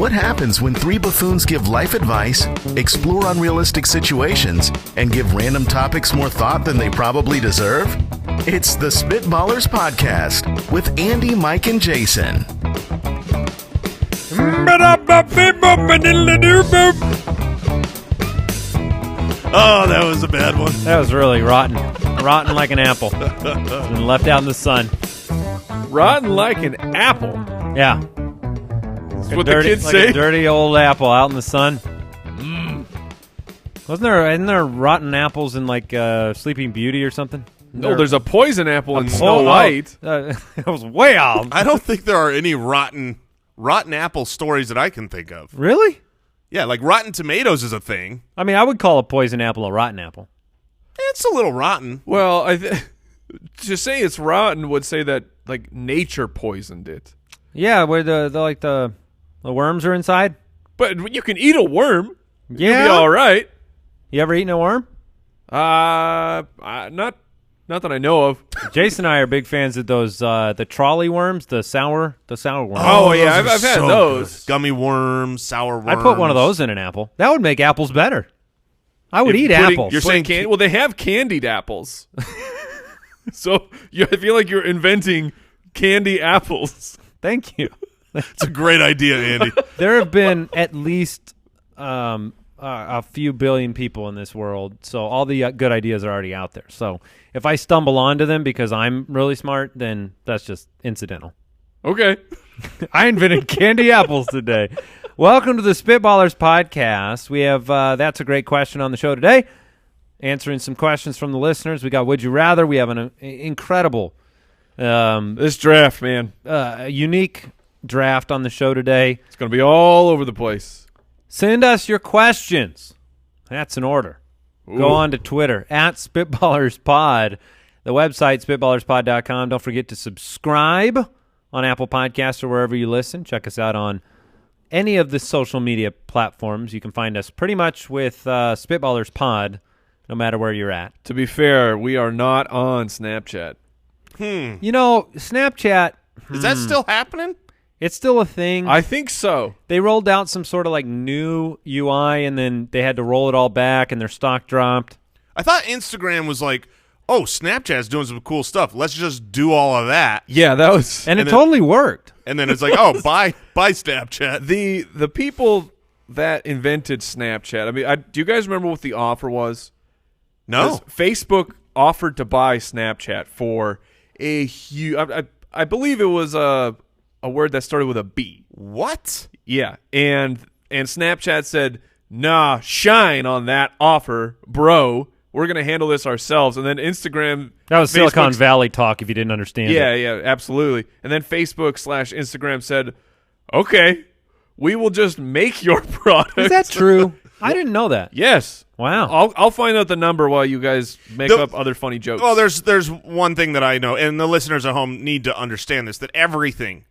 What happens when three buffoons give life advice, explore unrealistic situations, and give random topics more thought than they probably deserve? It's the Spitballers Podcast with Andy, Mike, and Jason. Oh, that was a bad one. That was really rotten. Rotten like an apple. And left out in the sun. Rotten like an apple. Yeah. That's what the kids say. A dirty old apple out in the sun. Isn't there rotten apples in like Sleeping Beauty or something? No, there's a poison apple in Snow White. That was way off. I don't think there are any rotten apple stories that I can think of. Really? Yeah, like Rotten Tomatoes is a thing. I mean, I would call a poison apple a rotten apple. It's a little rotten. Well, to say it's rotten would say that like nature poisoned it. Yeah, where the worms are inside. But you can eat a worm. Yeah, you'll be all right. You ever eaten a worm? Not that I know of. Jason and I are big fans of those the trolley worms, the sour worms. Oh yeah, I've had those. Good. Gummy worms, sour worms. I put one of those in an apple. That would make apples better. I would eat apples. You're saying candy? Well, they have candied apples. So I feel like you're inventing candy apples. Thank you. It's a great idea, Andy. There have been at least a few billion people in this world, so all the good ideas are already out there. So if I stumble onto them because I'm really smart, then that's just incidental. Okay. I invented candy apples today. Welcome to the Spitballers Podcast. We have That's a Great Question on the show today, answering some questions from the listeners. We got Would You Rather. We have an incredible this draft, man. Unique draft on the show today. It's going to be all over the place. Send us your questions. That's an order. Ooh. Go on to Twitter, @SpitballersPod. The website, SpitballersPod.com. Don't forget to subscribe on Apple Podcasts or wherever you listen. Check us out on any of the social media platforms. You can find us pretty much with Spitballers Pod, no matter where you're at. To be fair, we are not on Snapchat. You know, Snapchat... Is that still happening? It's still a thing. I think so. They rolled out some sort of like new UI, and then they had to roll it all back, and their stock dropped. I thought Instagram was like, oh, Snapchat's doing some cool stuff. Let's just do all of that. Yeah, that was... And it totally worked. And then it's like, oh, buy Snapchat. The people that invented Snapchat, I mean, do you guys remember what the offer was? No. Facebook offered to buy Snapchat for a huge... I believe it was a word that started with a B. What? Yeah, and Snapchat said, nah, shine on that offer, bro. We're going to handle this ourselves. And then Instagram... That was Silicon Valley talk if you didn't understand it. Yeah, absolutely. And then Facebook/Instagram said, okay, we will just make your product. Is that true? I didn't know that. Yes. Wow. I'll find out the number while you guys make up other funny jokes. Oh, there's one thing that I know, and the listeners at home need to understand this, that everything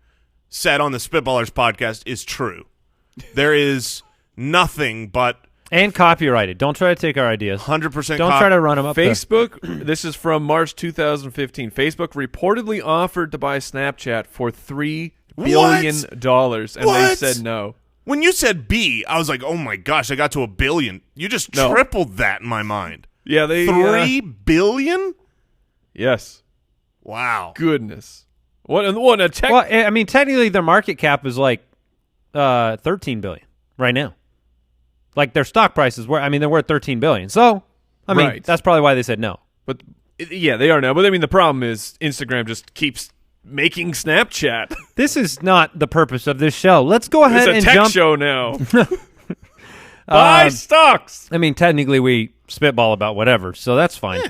said on the Spitballers podcast is true. There is nothing but... And copyrighted. Don't try to take our ideas. 100% Don't try to run them up Facebook, this is from March 2015. Facebook reportedly offered to buy Snapchat for $3 billion, and they said no. When you said B, I was like, oh my gosh, I got to $1 billion. You just tripled that in my mind. Yeah, they... $3 billion? Yes. Wow. Goodness. What a tech... Well, I mean, technically their market cap is like $13 billion right now. Like their stock prices were, I mean, they're worth $13 billion. So, I mean, that's probably why they said no. But yeah, they are now. But I mean, the problem is Instagram just keeps making Snapchat. This is not the purpose of this show. Let's go ahead and jump. It's a tech show now. Buy stocks. I mean, technically we spitball about whatever, so that's fine.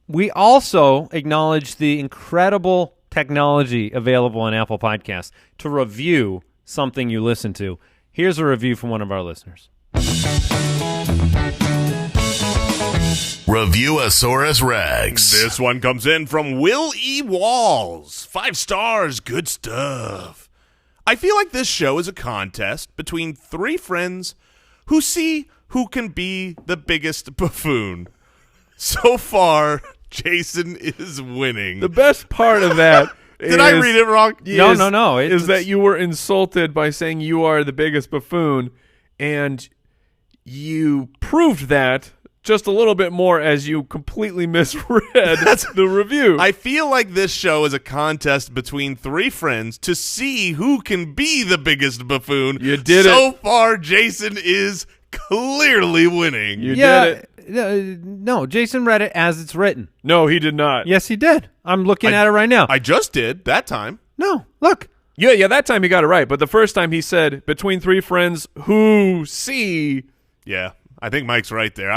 We also acknowledge the incredible technology available on Apple Podcasts to review something you listen to. Here's a review from one of our listeners. Reviewosaurus Rex. This one comes in from Will E. Walls. 5 stars, good stuff. I feel like this show is a contest between 3 friends who see who can be the biggest buffoon. So far, Jason is winning. The best part of that Did I read it wrong? No. Is that you were insulted by saying you are the biggest buffoon, and you proved that just a little bit more as you completely misread the review. I feel like this show is a contest between three friends to see who can be the biggest buffoon. You did So far, Jason is clearly winning. You did it. No, Jason read it as it's written. No, he did not. Yes, he did. I'm looking at it right now. I just did that time. No, look. Yeah, that time he got it right. But the first time he said, between three friends who see. Yeah, I think Mike's right there.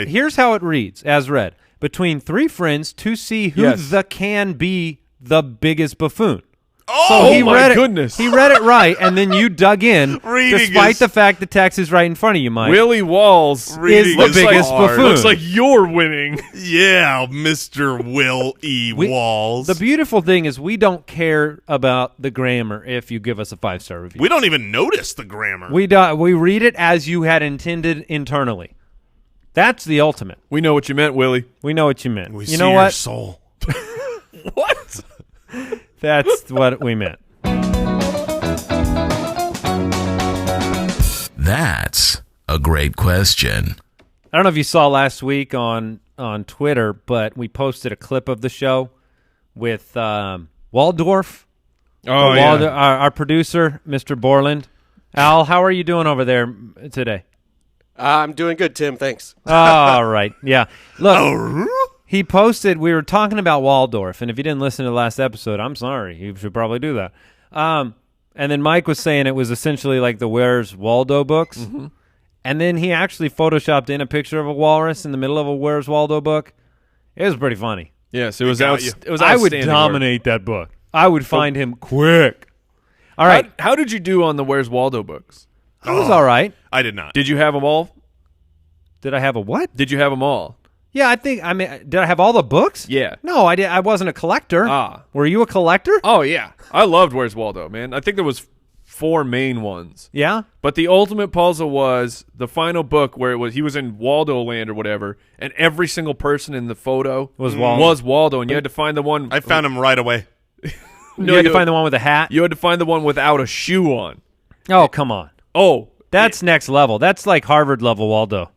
Here's how it reads, as read. Between three friends to see who can be the biggest buffoon. Oh, he my read goodness. He read it right, and then you dug in, despite the fact the text is right in front of you, Mike. Willie Walls is the biggest buffoon. Looks like you're winning. Yeah, Mr. Will E. Walls. The beautiful thing is we don't care about the grammar if you give us a 5-star review. We don't even notice the grammar. We read it as you had intended internally. That's the ultimate. We know what you meant, Willie. We know what you meant. We you see know your what? soul. What? That's what we meant. That's a great question. I don't know if you saw last week on Twitter, but we posted a clip of the show with Waldorf. Oh, Waldo, yeah. our producer, Mr. Borland. Al, how are you doing over there today? I'm doing good, Tim. Thanks. All right. Yeah. Look, he posted, we were talking about Waldorf, and if you didn't listen to the last episode, I'm sorry. You should probably do that. And then Mike was saying it was essentially like the Where's Waldo books. Mm-hmm. And then he actually photoshopped in a picture of a walrus in the middle of a Where's Waldo book. It was pretty funny. Yes, it was outstanding. I would dominate that book. I would find him quick. All right. How did you do on the Where's Waldo books? I was all right. I did not. Did you have them all? Did I have a what? Did you have them all? Yeah, did I have all the books? Yeah. No, I did. I wasn't a collector. Were you a collector? Oh, yeah. I loved Where's Waldo, man. I think there was 4 main ones. Yeah? But the ultimate puzzle was the final book where he was in Waldo land or whatever, and every single person in the photo was Waldo, and you had to find the one. I found him right away. You had to find the one with the hat? You had to find the one without a shoe on. Oh, come on. Oh. That's next level. That's like Harvard level Waldo.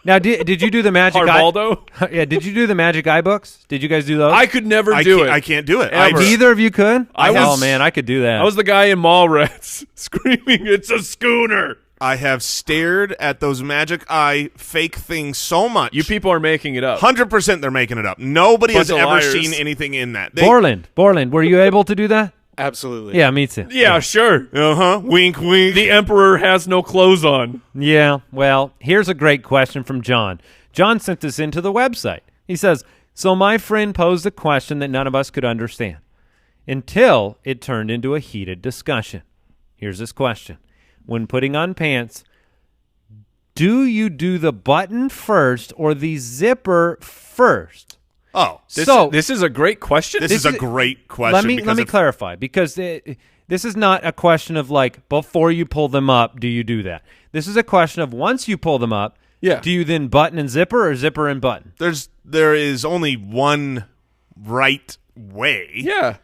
Now, did you do the Magic Eye? Waldo? Yeah, did you do the Magic Eye books? Did you guys do those? I could never do it. I can't do it. Either of you could? Oh, man, I could do that. I was the guy in Mallrats screaming, "It's a schooner!" I have stared at those Magic Eye fake things so much. You people are making it up. 100% they're making it up. Nobody has Bunch of ever liars. seen anything in that. Borland, were you able to do that? Absolutely. Yeah, me too. Yeah, sure. Wink, wink. The Emperor has no clothes on. Yeah, well, here's a great question from John. John sent this into the website. He says, so my friend posed a question that none of us could understand until it turned into a heated discussion. Here's this question. When putting on pants, do you do the button first or the zipper first? Oh, this is a great question. This is a great question. Let me clarify, because this is not a question of like before you pull them up, do you do that? This is a question of once you pull them up, do you then button and zipper or zipper and button? There is only one right way. Yeah.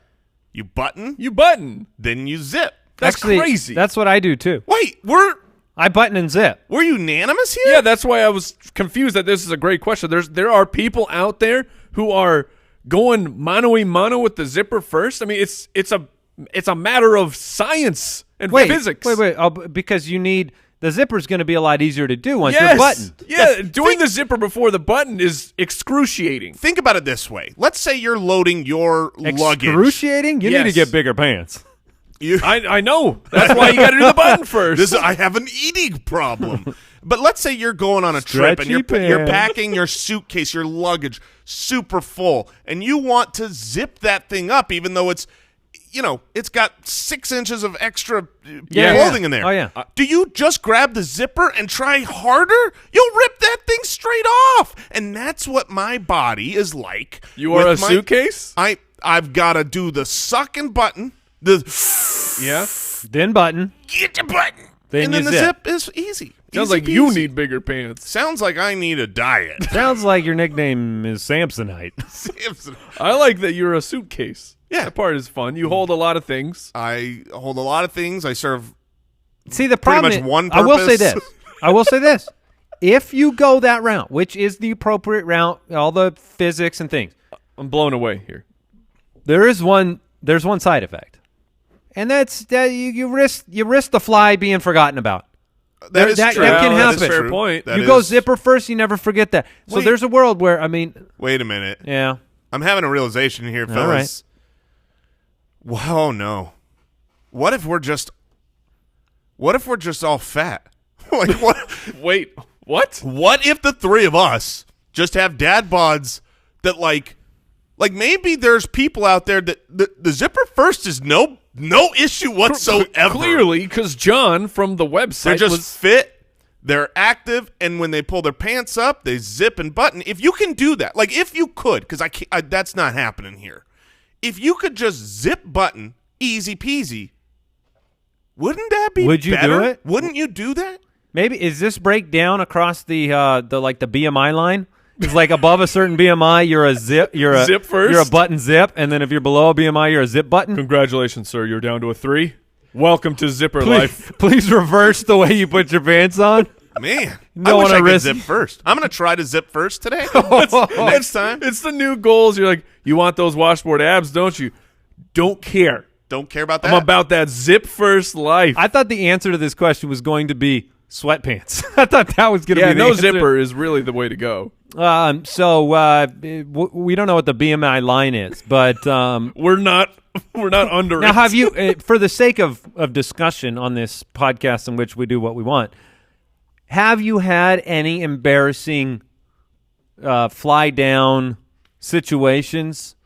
You button, then you zip. That's Actually, crazy. That's what I do too. Wait, I button and zip. we're unanimous here? Yeah, that's why I was confused that this is a great question. There are people out there who are going mano-a-mano with the zipper first. I mean, it's a matter of science and physics. Wait. Because you need the zipper's going to be a lot easier to do once you're buttoned. Yeah, doing the zipper before the button is excruciating. Think about it this way. Let's say you're loading your luggage. Excruciating? You need to get bigger pants. I know. That's why you got to do the button first. I have an eating problem. But let's say you're going on a trip and you're packing your suitcase, your luggage, super full, and you want to zip that thing up even though it's got 6 inches of extra clothing in there. Oh, yeah. Do you just grab the zipper and try harder? You'll rip that thing straight off. And that's what my body is like. You are a suitcase? I've got to do the suck and button. Yeah. Then button. Get the button. Then the zip is easy. Sounds Easy like you peasy. need bigger pants. Sounds like I need a diet. Sounds like your nickname is Samsonite. Samson. I like that you're a suitcase. Yeah. That part is fun. You hold a lot of things. I hold a lot of things. I serve See, the pretty problem much is, one I will say purpose. this. I will say this. If you go that route, which is the appropriate route, all the physics and things, I'm blown away here. there's one side effect. And that's that you risk the fly being forgotten about. That is that true. can That happen. is Fair true. point. That You go is- zipper first, you never forget that. So Wait. there's a world where Wait a minute. yeah. I'm having a realization here, All fellas. Wow, no. What if we're just all fat? Like what? Wait, what? What if the three of us just have dad bods that like maybe there's people out there that the zipper first is no issue whatsoever. Clearly, because John from the website They're just was fit, they're active, and when they pull their pants up, they zip and button. If you can do that, like if you could, because that's not happening here. If you could just zip button, easy peasy, wouldn't that be Would you do better? it? Wouldn't you do that? Maybe is this breakdown across the BMI line? It's like above a certain BMI, you're a zip Zip first? You're a button zip, and then if you're below a BMI, you're a zip button. Congratulations, sir. You're down to a 3. Welcome to Zipper Life. Please reverse the way you put your pants on. Man, don't I wish wanna I could risk- zip first. I'm going to try to zip first today. Next time. It's the new goals. You're like, you want those washboard abs, don't you? Don't care. Don't care about that. I'm about that zip first life. I thought the answer to this question was going to be sweatpants. I thought that was going to yeah, be the no answer. zipper is really the way to go. So we don't know what the BMI line is, but We're not under now it. have you, for the sake of discussion on this podcast in which we do what we want, have you had any embarrassing fly down situations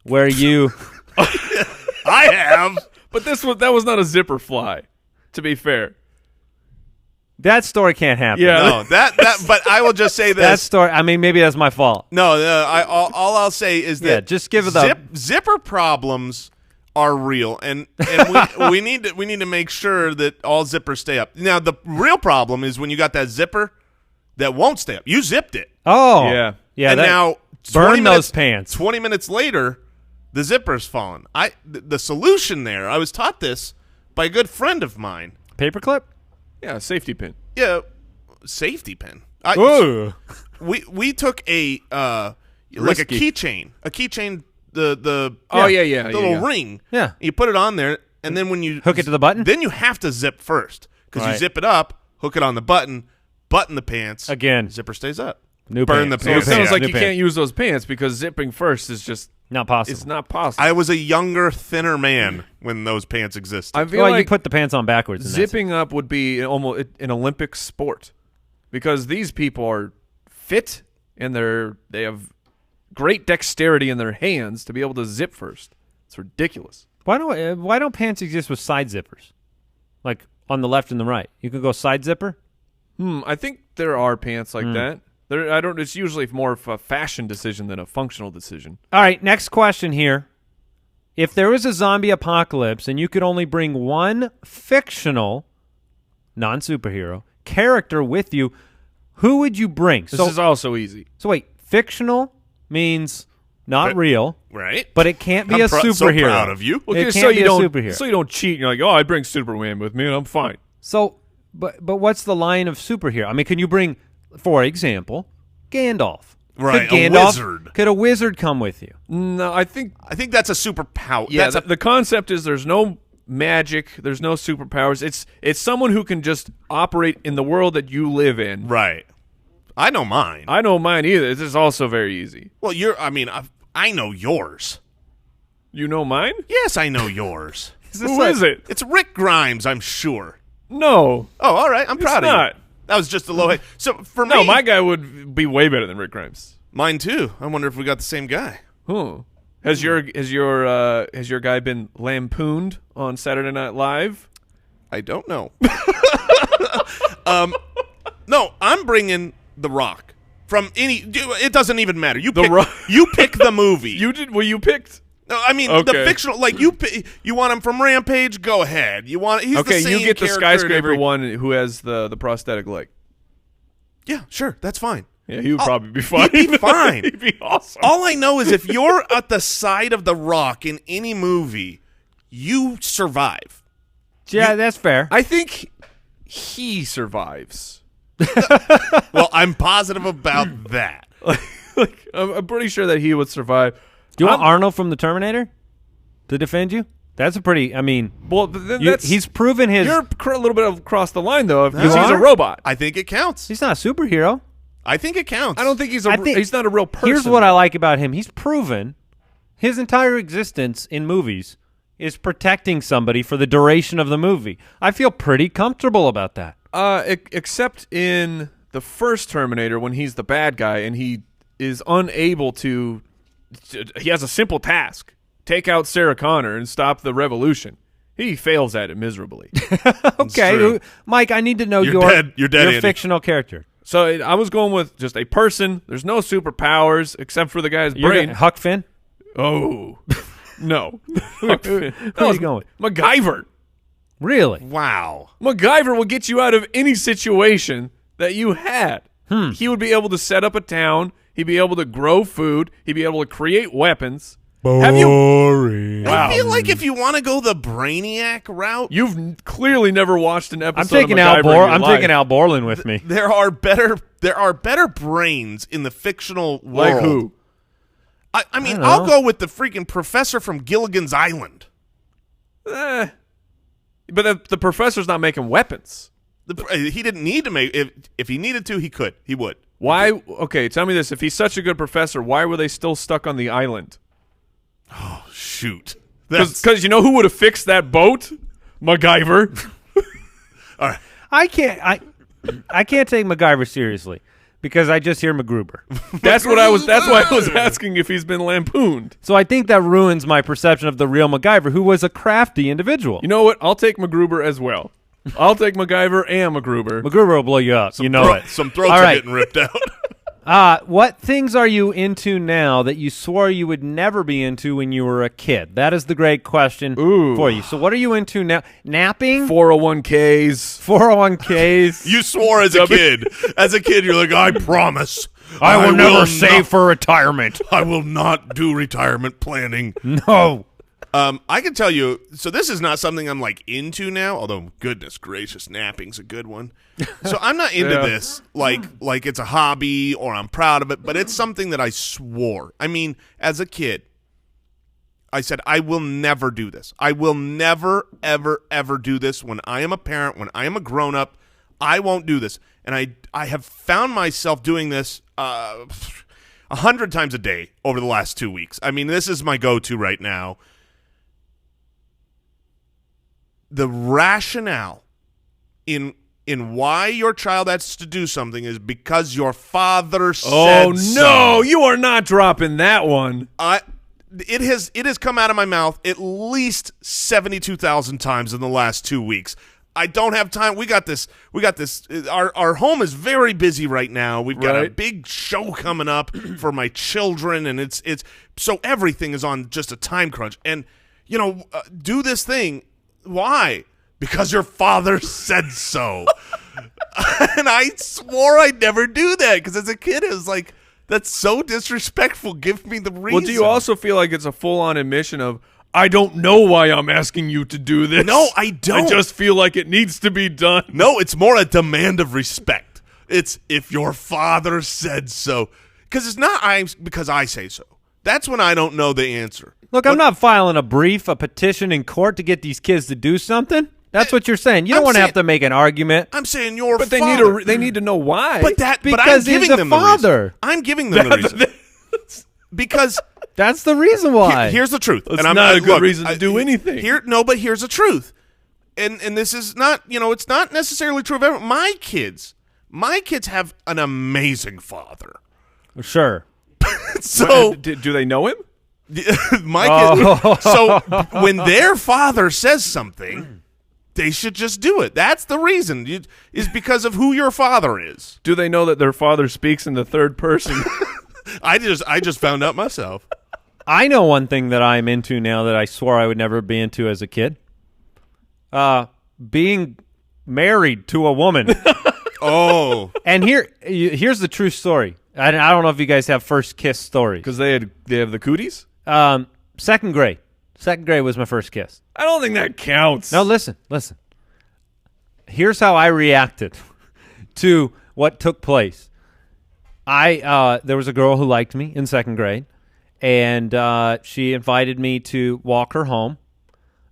where you? I have. But that was not a zipper fly, to be fair. That story can't happen. Yeah. No, that. But I will just say this. That story. I mean, maybe that's my fault. No, all I'll say is that Yeah, just give it the- zipper problems are real, and we need to make sure that all zippers stay up. Now, the real problem is when you got that zipper that won't stay up. You zipped it, Oh, Yeah. yeah. and that- now burn 20 those minutes- pants. 20 minutes later, the zipper's fallen. The solution there. I was taught this by a good friend of mine. Paperclip. Yeah, safety pin. Yeah, safety pin. Ooh. We took a like a Risky. keychain, the little ring. Yeah. You put it on there, and then when you Hook it to the button? then you have to zip first because you Right. zip it up, hook it on the button the pants Again. zipper stays up. New Burn pants. the So it pants. sounds Yeah. like New you pants. can't use those pants because zipping first is just Not possible. it's not possible. I was a younger, thinner man when those pants existed. I feel Well, like you put the pants on backwards. and that's it. zipping up would be almost an Olympic sport because these people are fit and they have great dexterity in their hands to be able to zip first. It's ridiculous. Why don't pants exist with side zippers, like on the left and the right? You could go side zipper. I think there are pants like that. It's usually more of a fashion decision than a functional decision. All right, next question here. If there was a zombie apocalypse and you could only bring one fictional, non-superhero character with you, who would you bring? This is also easy. So wait, fictional means not real, right? but it can't be I'm a so superhero. proud of you. It so can't be you a don't superhero. so you don't cheat. And you're like, oh, I bring Superman with me and I'm fine. So, but what's the line of superhero? I mean, can you bring, for example, Gandalf? Right, Could a Gandalf, wizard. Could a wizard come with you? No, I think that's a superpower. yeah. That's The concept is there's no magic, there's no superpowers. It's someone who can just operate in the world that you live in. right. I know mine. I know mine either. This is also very easy. Well, I know yours. You know mine? Yes, I know yours. Who is it? It's Rick Grimes, I'm sure. No. Oh, all right. I'm proud of not. you. That was just a low hit. So for me, No, my guy would be way better than Rick Grimes. mine too. I wonder if we got the same guy. Has your guy been lampooned on Saturday Night Live? I don't know. No, I'm bringing The Rock from any. It doesn't even matter. You pick Rock. You pick the movie. You did. Well, you picked. No, I mean the fictional. Like you want him from Rampage? Go ahead. He's the same you get the character skyscraper one who has the prosthetic leg. Yeah, sure, that's fine. Yeah, he would probably be fine. He'd be fine. He'd be awesome. All I know is if you're at the side of the Rock in any movie, you survive. Yeah, that's fair. I think he survives. Well, I'm positive about that. I'm pretty sure that he would survive. Do you want Arnold from the Terminator to defend you? That's a pretty. I mean, well, he's proven his. You're a little bit across the line though, because You he's are? a robot. I think it counts. He's not a superhero. I think it counts. I don't think he's not a real person. Here's what I like about him. He's proven his entire existence in movies is protecting somebody for the duration of the movie. I feel pretty comfortable about that. Except in the first Terminator when he's the bad guy and he is unable to. He has a simple task: take out Sarah Connor and stop the revolution. He fails at it miserably. Okay, Mike, I need to know You're dead, your Andy. fictional character. So I was going with just a person. There's no superpowers except for the guy's brain. Huck Finn? Oh, no. Who are you going with? MacGyver. Really? Wow. MacGyver will get you out of any situation that you had. He would be able to set up a town. He'd be able to grow food. He'd be able to create weapons. Boring. I feel like if you want to go the Brainiac route, You've clearly never watched an episode. I'm taking of MacGyver I'm taking Al Borland with me. there are better brains in the fictional world. Like who? I mean, I don't know. I'll go with the freaking professor from Gilligan's Island. But the professor's not making weapons. He didn't need to make. If he needed to, he could. He would. Why? Okay, tell me this. If he's such a good professor, why were they still stuck on the island? Oh, shoot. Because you know who would have fixed that boat? MacGyver. All right. I can't take MacGyver seriously because I just hear MacGruber. That's why I was asking if he's been lampooned. So I think that ruins my perception of the real MacGyver, who was a crafty individual. You know what? I'll take MacGruber as well. I'll take MacGyver and MacGruber. MacGruber will blow you up. Some throats are getting ripped out. What things are you into now that you swore you would never be into when you were a kid? That is the great question for you. So what are you into now? Napping? 401ks. 401ks? You swore as a kid. As a kid, you're like, I promise. I will never save for retirement. I will not do retirement planning. No. I can tell you, so this is not something I'm like into now, although goodness gracious, napping's a good one. So I'm not into this like it's a hobby or I'm proud of it, but it's something that I swore. I mean, as a kid, I said, I will never do this. I will never, ever, ever do this when I am a parent, when I am a grown-up. I won't do this. And I have found myself doing this 100 times a day over the last 2 weeks. I mean, this is my go-to right now. The rationale in why your child has to do something is because your father said so. Oh, no, you are not dropping that one. It has come out of my mouth at least 72,000 times in the last 2 weeks. I don't have time. We got this. Our home is very busy right now. We've got a big show coming up for my children, and it's so everything is on just a time crunch. And do this thing. Why? Because your father said so. And I swore I'd never do that because as a kid, it was like, that's so disrespectful. Give me the reason. Well, do you also feel like it's a full-on admission of, I don't know why I'm asking you to do this? No, I don't. I just feel like it needs to be done. No, it's more a demand of respect. It's if your father said so. Because it's not because I say so. That's when I don't know the answer. Look, I'm not filing a petition in court to get these kids to do something. That's what you're saying. You don't want to have to make an argument. I'm saying your but father. they need to know why. But I'm giving them the reason. I'm giving them the reason. Because that's the reason why. Here's the truth. It's not a good reason to do anything. But here's the truth. And this is not, it's not necessarily true of everyone. My kids have an amazing father. Sure. So do they know him? My kids. So when their father says something, they should just do it. That's the reason. Is because of who your father is. Do they know that their father speaks in the third person? I just found out myself. I know one thing that I'm into now that I swore I would never be into as a kid. Being married to a woman. Oh. And here's the true story. I don't know if you guys have first kiss stories. Because they have the cooties? Second grade. Second grade was my first kiss. I don't think that counts. No, listen. Here's how I reacted to what took place. There was a girl who liked me in second grade, and she invited me to walk her home.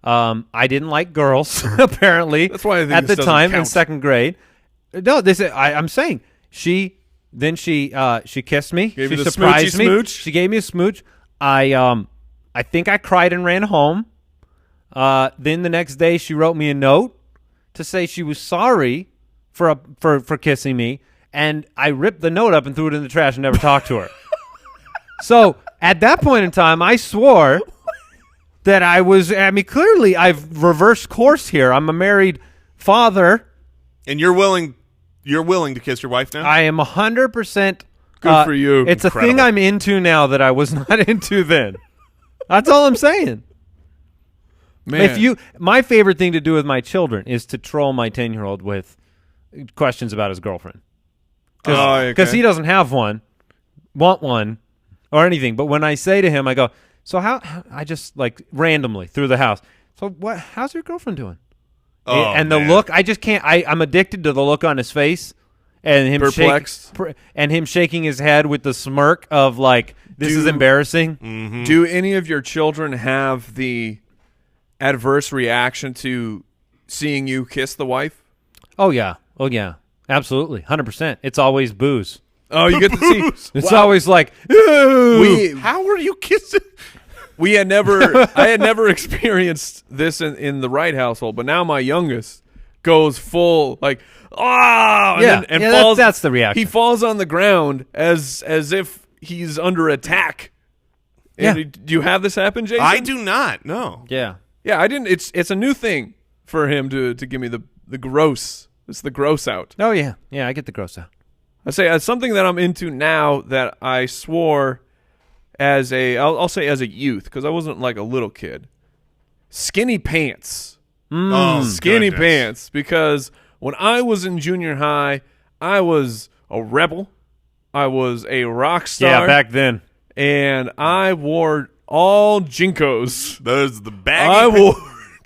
I didn't like girls, apparently. That's why I think at this the time count. in second grade. No, I'm saying she kissed me. Gave She you the surprised smoochy me. smooch? She gave me a smooch. I think I cried and ran home. Then the next day she wrote me a note to say she was sorry for kissing me, and I ripped the note up and threw it in the trash and never talked to her. So at that point in time, I swore that clearly I've reversed course here. I'm a married father. And you're willing to kiss your wife now? I am 100% Good for you. It's a thing I'm into now that I was not into then. That's all I'm saying. Man. My favorite thing to do with my children is to troll my 10-year-old with questions about his girlfriend. Because he doesn't have one, want one, or anything. But when I say to him, I go, so how I just like randomly through the house. So how's your girlfriend doing? And the look, I just can't. I'm addicted to the look on his face and him perplexed and him shaking his head with the smirk of like, this is embarrassing. Mm-hmm. Do any of your children have the adverse reaction to seeing you kiss the wife? Oh yeah, absolutely, 100%. It's always booze. Oh, you get to see. It's always like, ooh. How are you kissing? I had never experienced this in the Wright household, but now my youngest goes full like, and falls. That's the reaction. He falls on the ground as if he's under attack. And Yeah. do you have this happen, Jason? I do not. No. Yeah. Yeah, I didn't. It's a new thing for him to give me the gross. It's the gross out. Oh yeah, I get the gross out. I say it's something that I'm into now that I swore I'll say as a youth, because I wasn't like a little kid. Skinny pants. Oh, Skinny goodness. pants. Because when I was in junior high, I was a rebel. I was a rock star. Yeah, back then. And I wore all Jinkos. Those are the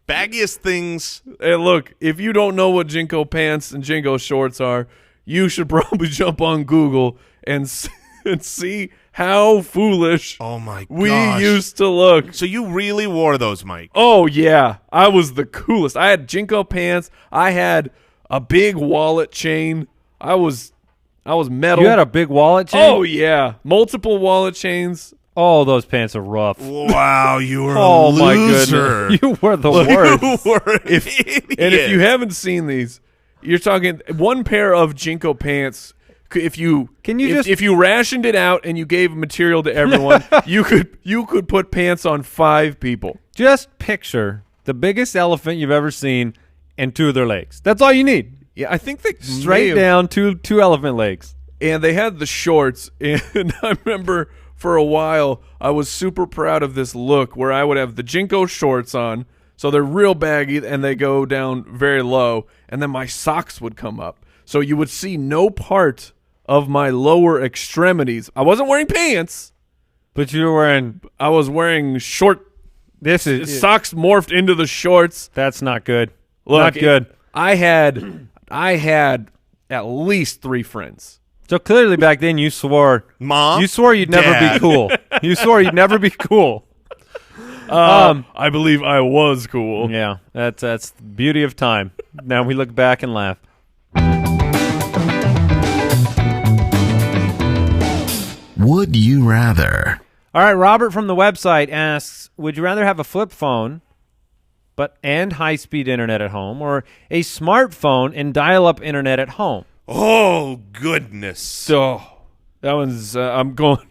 baggiest things. Hey, look, if you don't know what Jinko pants and Jinko shorts are, you should probably jump on Google and see how foolish Oh my we gosh. used to look. So you really wore those, Mike? Oh, yeah. I was the coolest. I had Jinko pants. I had a big wallet chain. I was metal. You had a big wallet chain? Oh, yeah. Multiple wallet chains. Oh, those pants are rough. Wow, you were Oh a my loser. goodness. You were the worst. You were an idiot. And if you haven't seen these, you're talking one pair of Jinko pants. If you rationed it out and you gave material to everyone, you could put pants on 5 people. Just picture the biggest elephant you've ever seen and 2 of their legs. That's all you need. Yeah, I think they Straight down, two elephant legs. And they had the shorts, and I remember for a while I was super proud of this look where I would have the Jinko shorts on, so they're real baggy and they go down very low, and then my socks would come up. So you would see no part of my lower extremities. I wasn't wearing pants, but you were wearing. I was wearing short. Socks morphed into the shorts. That's not good. Look, not good. I had at least 3 friends. So clearly back then you swore. Mom? You swore you'd never Dad. be cool. You swore you'd never be cool. I believe I was cool. Yeah, that's the beauty of time. Now we look back and laugh. Would you rather? All right, Robert from the website asks, would you rather have a flip phone and high-speed internet at home, or a smartphone and dial-up internet at home? Oh, goodness. So that one's I'm going.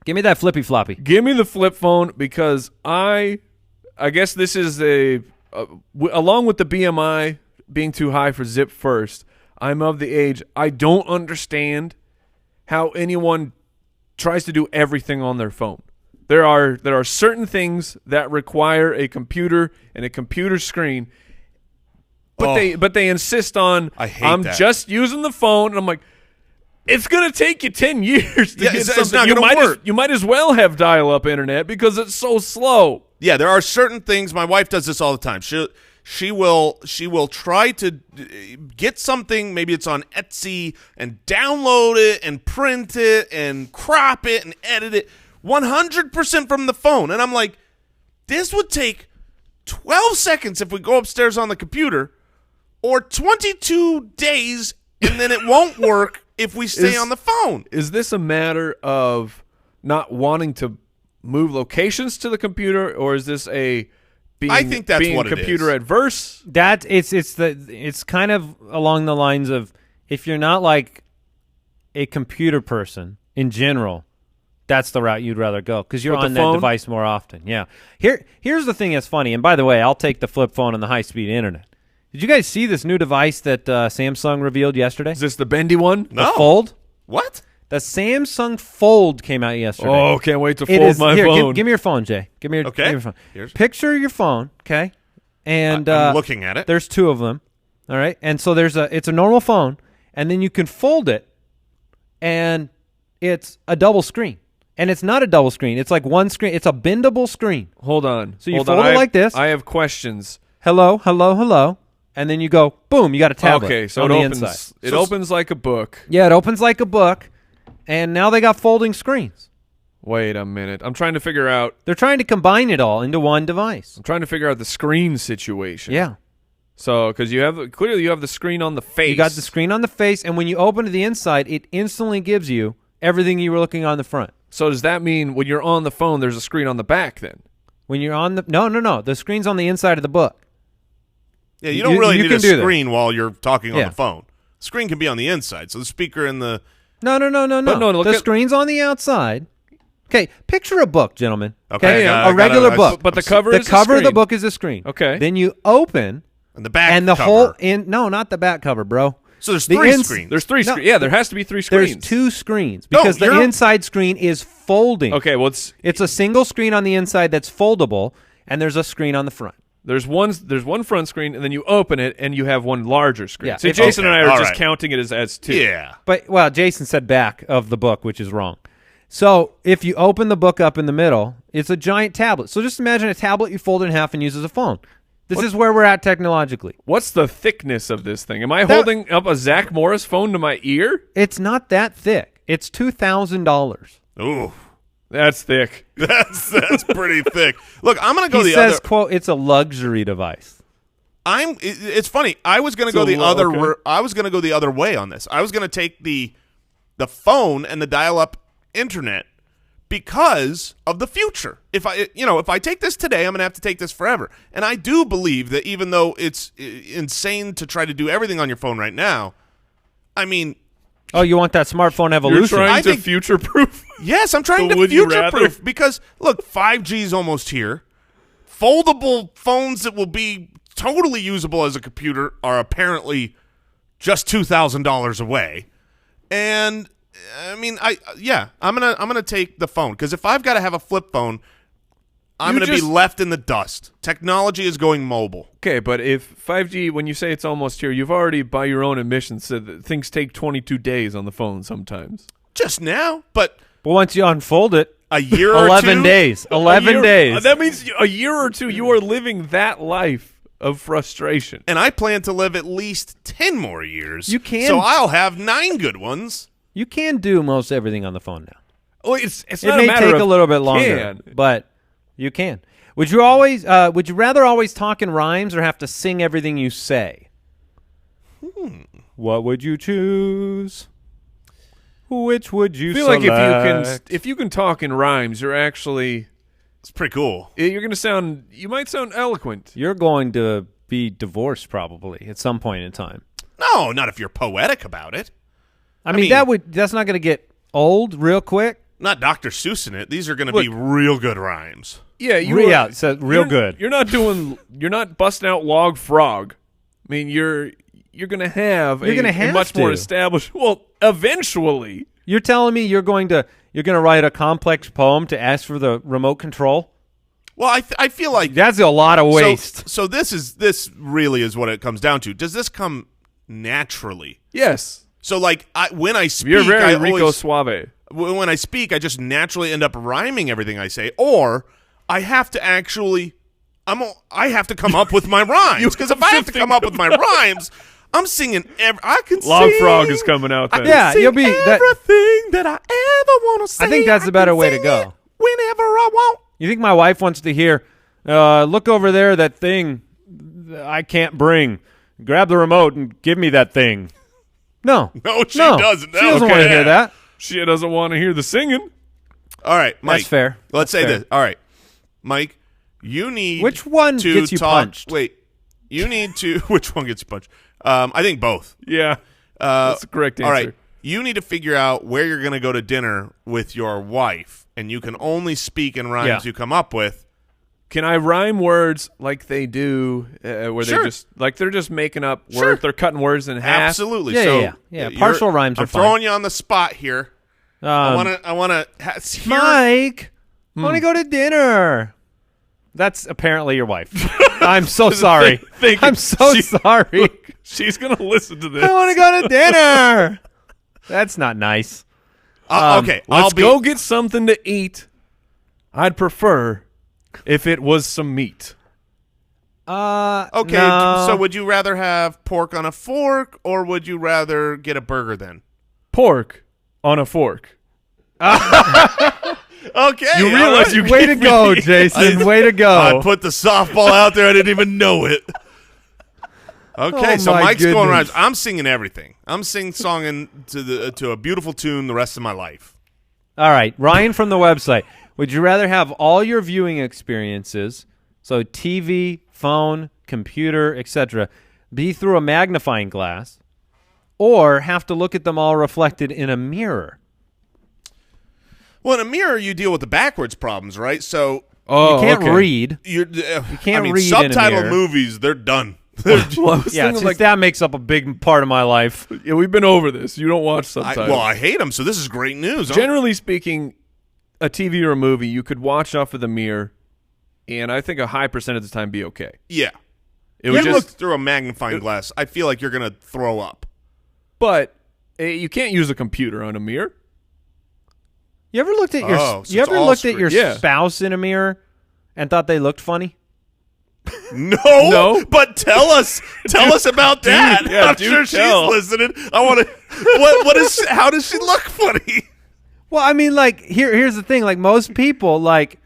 Give me that flippy floppy. Give me the flip phone, because I guess this is along with the BMI being too high for Zip First, I'm of the age I don't understand how anyone tries to do everything on their phone. There are certain things that require a computer and a computer screen, but they insist on. I hate I'm that. just using the phone, and I'm like, it's gonna take you 10 years to get it's something. not gonna work. You might as well have dial-up internet because it's so slow. Yeah, there are certain things. My wife does this all the time. She will try to get something. Maybe it's on Etsy and download it and print it and crop it and edit it 100% from the phone. And I'm like, this would take 12 seconds if we go upstairs on the computer, or 22 days, and then it won't work if we stay on the phone. Is this a matter of not wanting to move locations to the computer, or is this a I think that's being what it computer is. adverse? That it's kind of along the lines of, if you're not like a computer person in general, that's the route you'd rather go because you're With on the that phone? device more often. Yeah. Here's the thing that's funny. And by the way, I'll take the flip phone and the high-speed internet. Did you guys see this new device that Samsung revealed yesterday? Is this the bendy one? No. The Fold? What? The Samsung Fold came out yesterday. Oh, can't wait to It fold is- my here, phone. Give me your phone, Jay. Give me your phone. Here's- Picture your phone, okay? And I'm looking at it. There's two of them, all right? And so it's a normal phone, and then you can fold it, and it's a double screen. And it's not a double screen. It's like one screen. It's a bendable screen. Hold on. So you Hold fold on. it like this. I have questions. Hello, hello, hello. And then you go, boom, you got a tablet Okay, so on it the opens. inside. It opens like a book. Yeah, it opens like a book, and now they got folding screens. Wait a minute. I'm trying to figure out. They're trying to combine it all into one device. I'm trying to figure out the screen situation. Yeah. So, because you have the screen on the face. You got the screen on the face, and when you open to the inside, it instantly gives you everything you were looking on the front. So does that mean when you're on the phone, there's a screen on the back then? When you're on the no, the screen's on the inside of the book. Yeah, you don't really need can a do that. screen while you're talking on Yeah. the phone. Screen can be on the inside, so the speaker and the No. But no, look the at- screen's on the outside. Okay, picture a book, gentlemen. Okay, yeah, a regular book. But the cover The is cover of the screen. book is a screen. Okay. Then you open, and the back and the cover. no, not the back cover, bro. So there's the three ins- screens. There's three No. screens. Yeah, there has to be three screens. There's two screens No, because the you're- inside screen is folding. Okay, well, It's a single screen on the inside that's foldable, and there's a screen on the front. there's one front screen, and then you open it, and you have one larger screen. Yeah, See, it's- Jason and I Okay, are all just right. counting it as two. Yeah. But, well, Jason said back of the book, which is wrong. So if you open the book up in the middle, it's a giant tablet. So just imagine a tablet you fold in half and use as a phone. This is where we're at technologically. What's the thickness of this thing? Am I holding up a Zach Morris phone to my ear? It's not that thick. It's $2,000. Ooh. That's thick. That's pretty thick. Look, I'm going to go He the says, other quote, it's a luxury device. It's funny. I was going to go So the low, other okay. I was going to go the other way on this. I was going to take the phone and the dial-up internet because of the future. If I take this today, I'm going to have to take this forever. And I do believe that even though it's insane to try to do everything on your phone right now, I mean, Oh, you want that smartphone You're evolution? trying I to think- future-proof. yes, I'm trying So to would you future-proof rather? because, look, 5G's almost here. Foldable phones that will be totally usable as a computer are apparently just $2,000 away. And I mean, I'm gonna take the phone because if I've got to have a flip phone, I'm You gonna be just- left in the dust. Technology is going mobile. Okay, but if 5G, when you say it's almost here, you've already, by your own admission, said that things take 22 days on the phone sometimes. Just now, but But once you unfold it, a year or 11 two, days. A 11 year- days. That means a year or two you are living that life of frustration. and I plan to live at least 10 more years. You can- so I'll have 9 good ones. You can do most everything on the phone now. Well, it's It not may a matter take of a little bit longer, can. but you can. Would you would you rather always talk in rhymes or have to sing everything you say? What would you choose? Which would you I feel like select? if you can talk in rhymes, you're actually It's pretty cool. you might sound eloquent. You're going to be divorced probably at some point in time. No, not if you're poetic about it. I mean, mean- that's not going to get old real quick. Not Dr. Seuss in it. These are going to be real good rhymes. Yeah, you Re- are, yeah, so real you're- good. You're not busting out log frog. I mean, you're going to have You're gonna a have much more to. established. Well, eventually, You're telling me you're going to You're going to write a complex poem to ask for the remote control? Well, I feel like That's a lot of waste. So this really is what it comes down to. Does this come naturally? Yes. So like when I speak, You're very I Rico always, Suave. when I speak, I just naturally end up rhyming everything I say, or I have to actually, I have to come up with my rhymes, because if I have to come up with my rhymes, I'm singing. I can Log sing. Frog is coming out then. Yeah, Sing you'll be everything that I ever want to say. I think that's the better way to go. Whenever I want. You think my wife wants to hear, look over there, that thing I can't bring. Grab the remote and give me that thing. No. No, she doesn't. She doesn't want to hear that. She doesn't want to hear the singing. All right, Mike. That's fair. Let's say fair. this. All right, Mike, you need Which one to gets you talk, punched? Wait, you need to. Which one gets you punched? I think both. Yeah. That's the correct answer. All right, you need to figure out where you're going to go to dinner with your wife, and you can only speak in rhymes you come up with. Can I rhyme words like they do, where Sure. they're just making up words? Sure. They're cutting words in half. Absolutely. Yeah, so yeah. Partial rhymes are I'm fine. throwing you on the spot here. I want to. Mike, I want to go to dinner. That's apparently your wife. I'm so sorry. Thank you. I'm so sorry. Look, she's going to listen to this. I want to go to dinner. That's not nice. Okay, Let's go get something to eat. I'd prefer if it was some meat. Okay, no. so would you rather have pork on a fork, or would you rather get a burger then? Pork on a fork. Okay, You realize you Way to gave go, me- Jason. Way to I go. put the softball out there. I didn't even know it. Okay, Oh, so my Mike's going goodness. rhymes. I'm singing everything. I'm singing to a beautiful tune the rest of my life. All right, Ryan from the website. Would you rather have all your viewing experiences, so TV, phone, computer, etc., be through a magnifying glass, or have to look at them all reflected in a mirror? Well, in a mirror, you deal with the backwards problems, right? So You can't read. you can't I mean, read in a subtitle mirror. movies, they're done. Well, I was Yeah, thinking, since that makes up a big part of my life. yeah, we've been over this. You don't watch subtitles. I hate them, so this is great news. Generally speaking, a TV or a movie you could watch off of the mirror, and I think a high percent of the time be okay. Yeah. It You would look just, through a magnifying glass, I feel like you're going to throw up. but you can't use a computer on a mirror. You ever looked at your Oh, so You it's ever all looked at your screen. Yeah. spouse in a mirror and thought they looked funny? No, but tell us about that. yeah, I'm do sure tell. she's listening. I want to. What is? How does she look funny? Well, I mean, like here's the thing. Like most people, like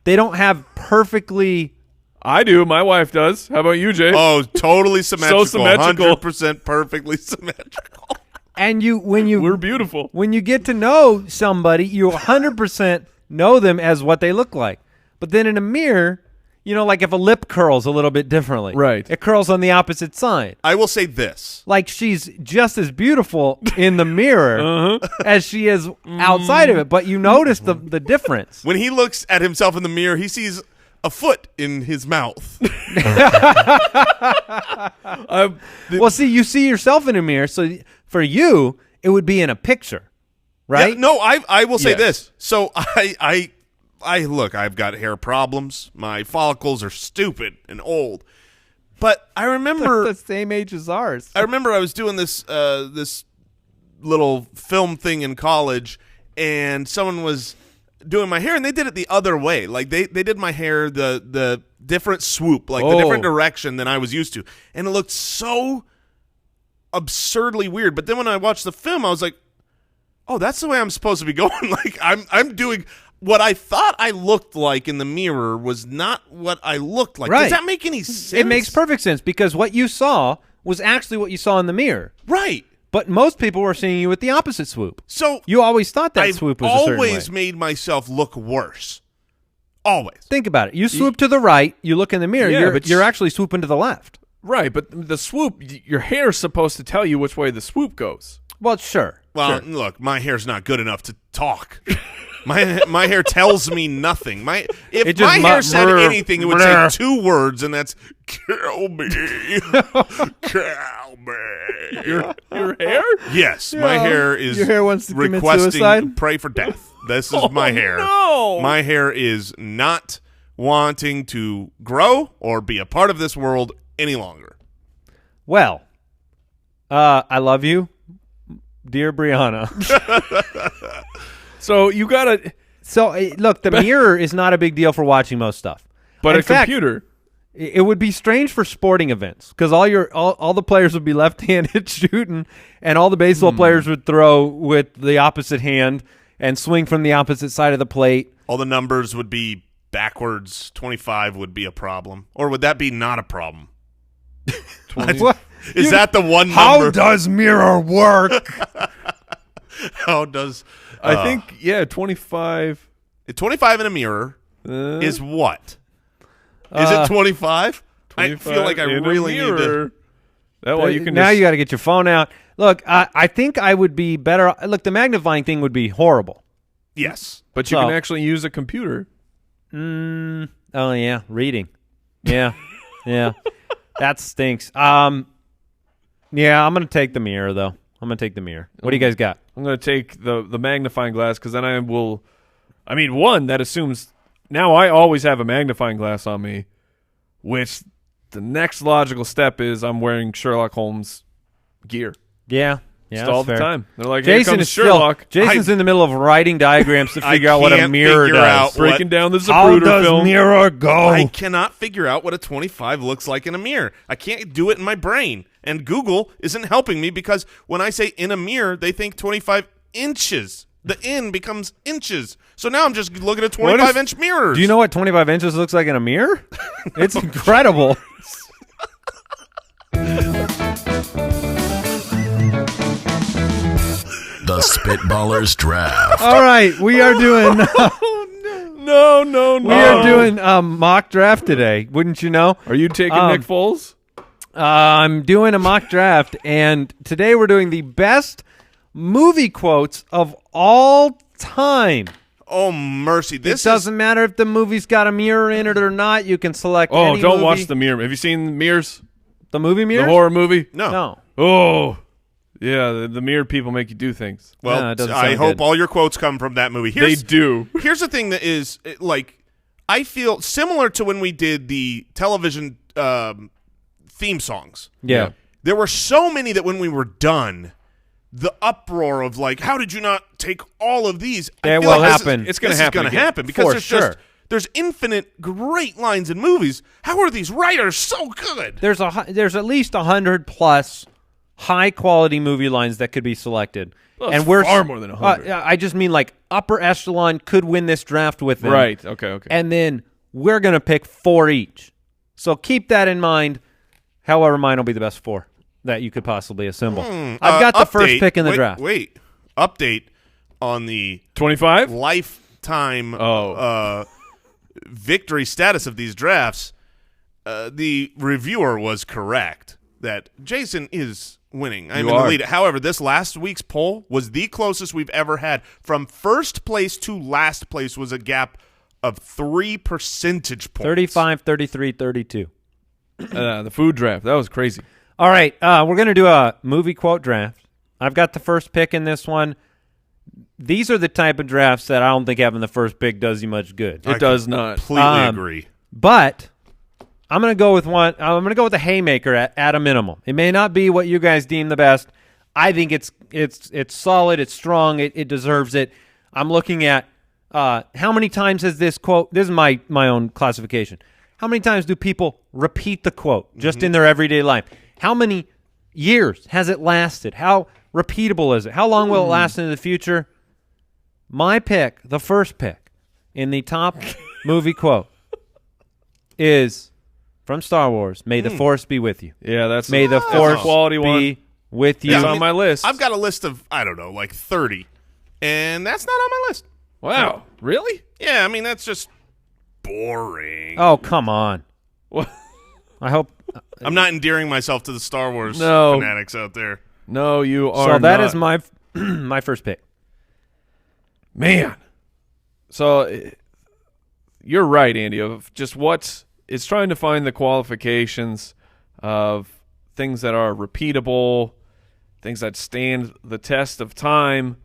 they don't have perfectly. I do. My wife does. How about you, Jay? Oh, totally symmetrical. symmetrical. 100% perfectly symmetrical. And We're beautiful. when you get to know somebody, you 100% know them as what they look like. But then in a mirror, you know, like if a lip curls a little bit differently, Right. It curls on the opposite side. I will say this. Like she's just as beautiful in the mirror as she is outside of it, but you notice the difference. When he looks at himself in the mirror, he sees a foot in his mouth. Well, see, you see yourself in a mirror, so for you, it would be in a picture, right? Yeah, no, I will say Yes. this. So I look, I've got hair problems. My follicles are stupid and old. But I remember the same age as ours. I was doing this this little film thing in college, and someone was doing my hair, and they did it the other way. Like they did my hair the different swoop, like the different direction than I was used to, and it looked so absurdly weird. But then when I watched the film, I was like, oh, that's the way I'm supposed to be going. Like I'm doing what I thought I looked like in the mirror was not what I looked like. Right. Does that make any sense? It makes perfect sense because what you saw was actually what you saw in the mirror. Right. But most people were seeing you with the opposite swoop. So You always thought that I've swoop was a certain way. always made myself look worse. Always. Think about it. You swoop to the right, you look in the mirror, Yeah, but you're actually swooping to the left. Right, but the swoop, your hair's supposed to tell you which way the swoop goes. Well, sure. Well, sure. look, my hair's not good enough to talk. My hair tells me nothing. If It just my hair said brr, anything, it would brr. say two words, and that's kill me, kill me. Your hair? Yes, my hair is Your hair wants to commit requesting suicide? pray for death. This is my hair. No. My hair is not wanting to grow or be a part of this world any longer. Well, I love you, dear Brianna. So you gotta. So look, the mirror is not a big deal for watching most stuff, But in a fact, computer. It would be strange for sporting events because all the players would be left-handed shooting, and all the baseball players would throw with the opposite hand and swing from the opposite side of the plate. All the numbers would be backwards. 25 would be a problem. Or would that be not a problem? What? Is that the one number? How does mirror work? How does... I think, 25. 25 in a mirror is what? Is it 25? I feel like I really need to... That way you can now just, you got to get your phone out. Look, I think I would be better. Look, the magnifying thing would be horrible. Yes. But you can actually use a computer. Oh yeah, reading. Yeah, yeah, that stinks. Yeah, I'm gonna take the mirror though. I'm gonna take the mirror. What do you guys got? I'm going to take the magnifying glass because then I will. I mean, one that assumes now I always have a magnifying glass on me, which the next logical step is I'm wearing Sherlock Holmes gear. Yeah, Just all the fair. time. They're like, Jason here comes is Sherlock. Jason's in the middle of writing diagrams to figure out what a can't mirror figure does. out Breaking down the How Zapruder does film. mirror go? I cannot figure out what a 25 looks like in a mirror. I can't do it in my brain. And Google isn't helping me because when I say in a mirror, they think 25 inches. The in becomes inches. So now I'm just looking at 25-inch mirrors. Do you know what 25 inches looks like in a mirror? It's incredible. The Spitballers Draft. All right, we are doing No. we are doing mock draft today. Wouldn't you know? Are you taking Nick Foles? I'm doing a mock draft, and today we're doing the best movie quotes of all time. Oh, mercy. It doesn't matter if the movie's got a mirror in it or not. You can select any Don't movie. watch The Mirror. Have you seen Mirrors? The movie Mirror? The horror movie? No. Oh. Yeah, the mirror people make you do things. Well, No, it doesn't I sound hope good. all your quotes come from that movie. They do. Here's the thing that is, like, I feel similar to when we did the television theme songs. Yeah. There were so many that when we were done, the uproar of, like, how did you not take all of these? It feel will like this is- happen. It's going to this is happen gonna again. happen because For there's sure. there's infinite great lines in movies. How are these writers so good? There's at least 100 plus high quality movie lines that could be selected. Well, and it's we're far more than 100. I just mean like upper echelon could win this draft with them. Right. Okay. And then we're going to pick 4 each. So keep that in mind. However, mine will be the best 4 that you could possibly assemble. I've got the first pick in the draft. Wait, update on the 25? lifetime victory status of these drafts. The reviewer was correct that Jason is winning. I'm You in the are. lead. However, this last week's poll was the closest we've ever had. From first place to last place was a gap of 3 percentage points. 35, 33, 32. The food draft. That was crazy. All right, we're going to do a movie quote draft. I've got the first pick in this one. These are the type of drafts that I don't think having the first pick does you much good. It does not. Completely agree. But I'm going to go with one. I'm going to go with a haymaker at a minimum. It may not be what you guys deem the best. I think it's solid. It's strong. It deserves it. I'm looking at how many times has this quote. This is my own classification. How many times do people repeat the quote just in their everyday life? How many years has it lasted? How repeatable is it? How long will it last into the future? My pick, the first pick in the top movie quote, is from Star Wars. May the Force be with you. Yeah, that's May the that's Force a quality be one. with you. It's on my list. I've got a list of, I don't know, like 30. And that's not on my list. Wow. Really? Yeah, I mean, that's just boring. Oh, come on. What? I hope. I'm not endearing myself to the Star Wars No. fanatics out there. No, you are So that not. is my my first pick. Man. So you're right, Andy, of just it's trying to find the qualifications of things that are repeatable, things that stand the test of time.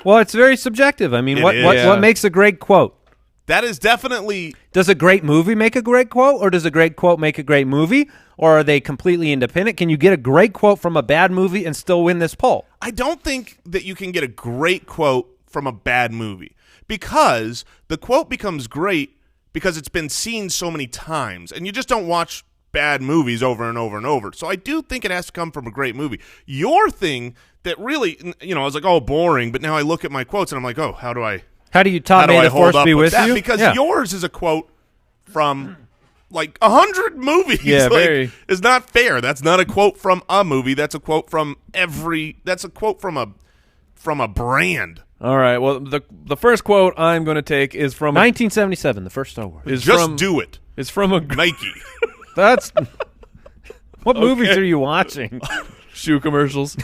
Well, it's very subjective. I mean, It what makes a great quote? That is definitely. Does a great movie make a great quote, or does a great quote make a great movie, or are they completely independent? Can you get a great quote from a bad movie and still win this poll? I don't think that you can get a great quote from a bad movie because the quote becomes great because it's been seen so many times, and you just don't watch bad movies over and over and over. So I do think it has to come from a great movie. Your thing that really, I was like, oh, boring, but now I look at my quotes and I'm like, oh, how do you top May the Force be with that? you? Because yours is a quote from like 100 movies. Yeah, it's not fair. That's not a quote from a movie. That's a quote from that's a quote from a brand. All right. Well, the first quote I'm going to take is from 1977, the first Star Wars. Do it. It's from a Nike. That's what movies are you watching? shoe commercials.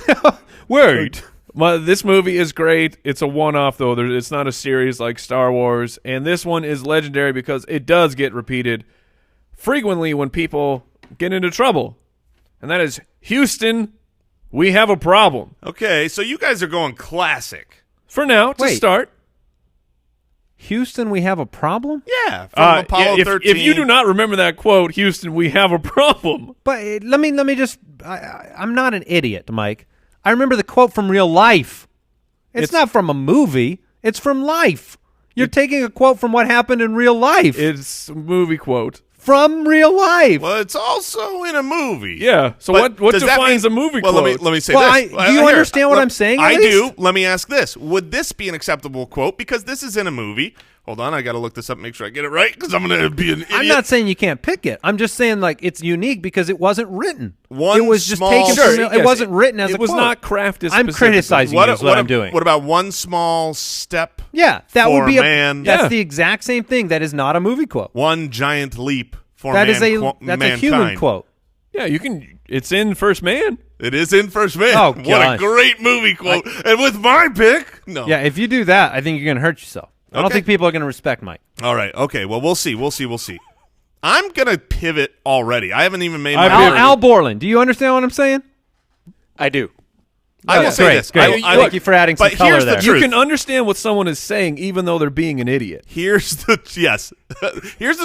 Wait. This movie is great. It's a one-off, though. It's not a series like Star Wars. And this one is legendary because it does get repeated frequently when people get into trouble. And that is, Houston, we have a problem. Okay, so you guys are going classic. For now, to start. Houston, we have a problem? Yeah, from Apollo 13. If you do not remember that quote, Houston, we have a problem. But let me just I'm not an idiot, Mike. I remember the quote from real life. It's not from a movie. It's from life. You're taking a quote from what happened in real life. It's a movie quote. From real life. Well, it's also in a movie. Yeah. So what defines a movie quote? Let me say this. Do you understand what I'm saying? I do. Let me ask this. Would this be an acceptable quote? Because this is in a movie. Hold on. I got to look this up and make sure I get it right because I'm going to be an idiot. I'm not saying you can't pick it. I'm just saying like it's unique because it wasn't written. It was just taken from it wasn't written as a quote. It was not crafted I'm criticizing you is what I'm doing. What about one small step that would be man? That's the exact same thing. That is not a movie quote. One giant leap for that's mankind. a human quote. Yeah, you can. It's in First Man. It is in First Man. Oh, what gosh. a great movie quote. And with my pick, no. Yeah, if you do that, I think you're going to hurt yourself. I don't think people are going to respect Mike. All right. Okay. Well, we'll see. I'm going to pivot already. I haven't even made my Al Borland. Do you understand what I'm saying? I do. I will say this. Great. Thank you for adding some color here's the there. truth. You can understand what someone is saying even though they're being an idiot. Here's the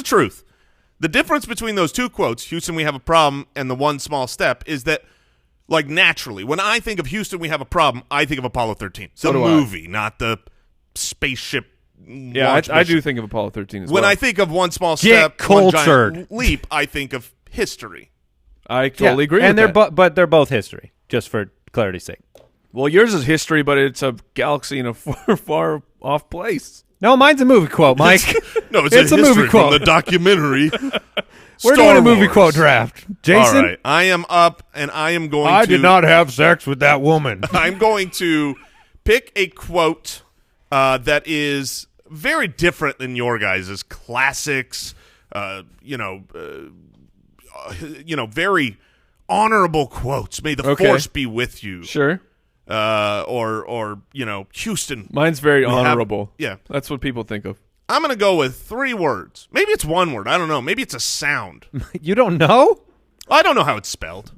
truth. The difference between those two quotes, Houston, we have a problem, and the one small step, is that, like, naturally, when I think of Houston, we have a problem, I think of Apollo 13. The movie, not the spaceship. Yeah, I do think of Apollo 13 as well. When I think of one small step, one giant leap, I think of history. I totally agree with that. And but they're both history, just for clarity's sake. Well, yours is history, but it's a galaxy in a far, far off place. No, mine's a movie quote, Mike. It's a movie quote. From the documentary. We're doing a movie quote draft. Jason? All right. I am up, and I am going to... I did not have sex with that woman. I'm going to pick a quote that is very different than your guys' classics, very honorable quotes. May the force be with you. Sure. Or Houston. Mine's very honorable. Yeah. That's what people think of. I'm going to go with 3 words. Maybe it's 1 word. I don't know. Maybe it's a sound. You don't know? I don't know how it's spelled.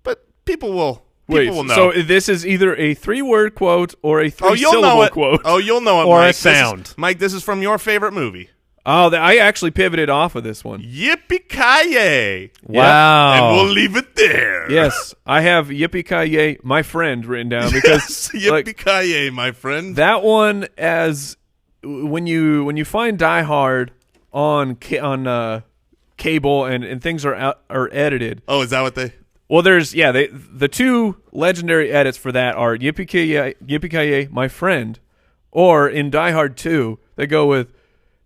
But people will know. So this is either a 3-word quote or a 3-syllable quote. Oh, you'll know it, or Mike. A sound. Mike, this is from your favorite movie. Oh, I actually pivoted off of this one. Yippee-ki-yay. Wow. And we'll leave it there. Yes, I have Yippee-ki-yay, my friend, written down because Yippee-ki-yay, my friend. That one, as when you find Die Hard on cable and things are edited. Oh, is that what they? Well, the 2 legendary edits for that are Yippee-ki-yay, my friend, or in Die Hard 2 they go with.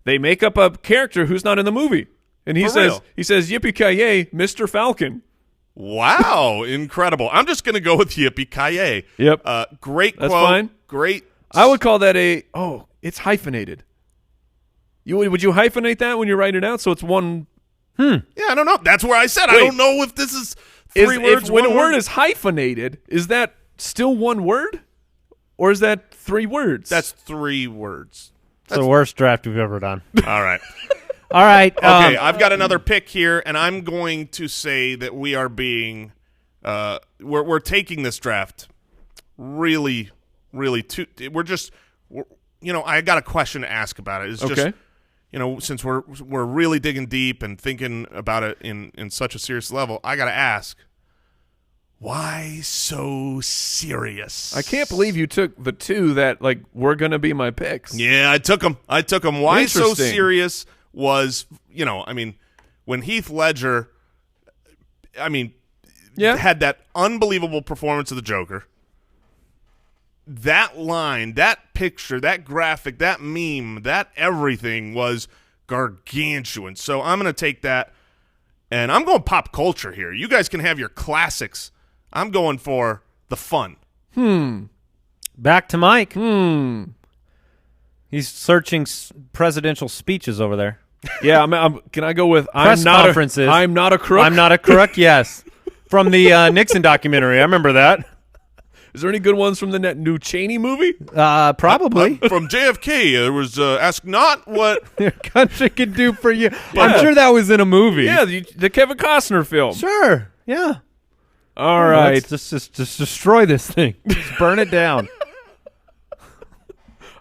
They make up a character who's not in the movie. And he says, Yippee-ki-yay, Mr. Falcon. Wow, incredible. I'm just going to go with Yippee-ki-yay. Yep. Great quote. That's fine. Great. I would call that it's hyphenated. Would you hyphenate that when you write it out so it's one? Yeah, I don't know. That's where I said I don't know if this is 3 words. When a word is hyphenated, is that still 1 word? Or is that 3 words? That's 3 words. It's the worst draft we've ever done. All right. All right. Okay, I've got another pick here, and I'm going to say that we are being we're taking this draft really really too. I got a question to ask about it. It's just, since we're really digging deep and thinking about it in such a serious level, I got to ask, why so serious? I can't believe you took the two that were going to be my picks. Yeah, I took them. Why so serious was, when Heath Ledger, had that unbelievable performance of the Joker. That line, that picture, that graphic, that meme, that everything was gargantuan. So I'm going to take that, and I'm going pop culture here. You guys can have your classics. I'm going for the fun. Back to Mike. He's searching presidential speeches over there. Yeah, can I go with Press conferences. I'm not a crook? I'm not a crook, yes. From the Nixon documentary. I remember that. Is there any good ones from the new Cheney movie? Probably. From JFK, there was ask not what your country can do for you. Yeah. I'm sure that was in a movie. Yeah, the Kevin Costner film. Sure, yeah. All right. Let's just destroy this thing. Just burn it down.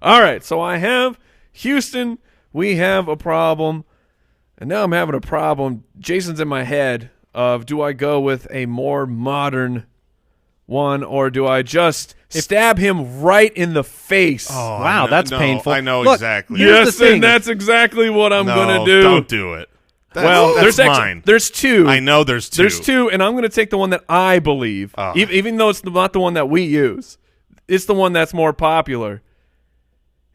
All right, so I have Houston. We have a problem. And now I'm having a problem. Jason's in my head of, do I go with a more modern one, or do I just stab him right in the face? Oh, wow, that's painful. I know. Look, exactly. Yes, and that's exactly what I'm going to do. Don't do it. That's mine. There's two. I know there's two. There's two, and I'm going to take the one that I believe, even though it's not the one that we use. It's the one that's more popular.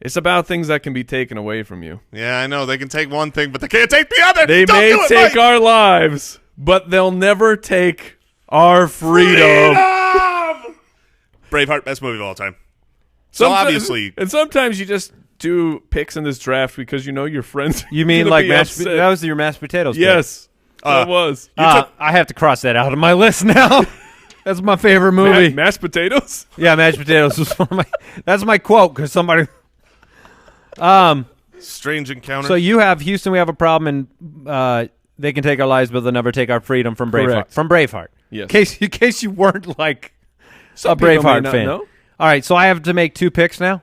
It's about things that can be taken away from you. Yeah, I know. They can take one thing, but they can't take the other. They may take our lives, but they'll never take our freedom. Braveheart, best movie of all time. So obviously. And sometimes you just do picks in this draft because your friends. You mean like that was your mashed potatoes? Yes, that was. I have to cross that out of my list now. That's my favorite movie. Mashed potatoes? Yeah, mashed potatoes was one of my. That's my quote because somebody. Strange encounter. So you have Houston. We have a problem, and they can take our lives, but they'll never take our freedom from Braveheart. Correct. From Braveheart. Yes. In case you weren't like Some a Braveheart fan. Know. All right, so I have to make two picks now.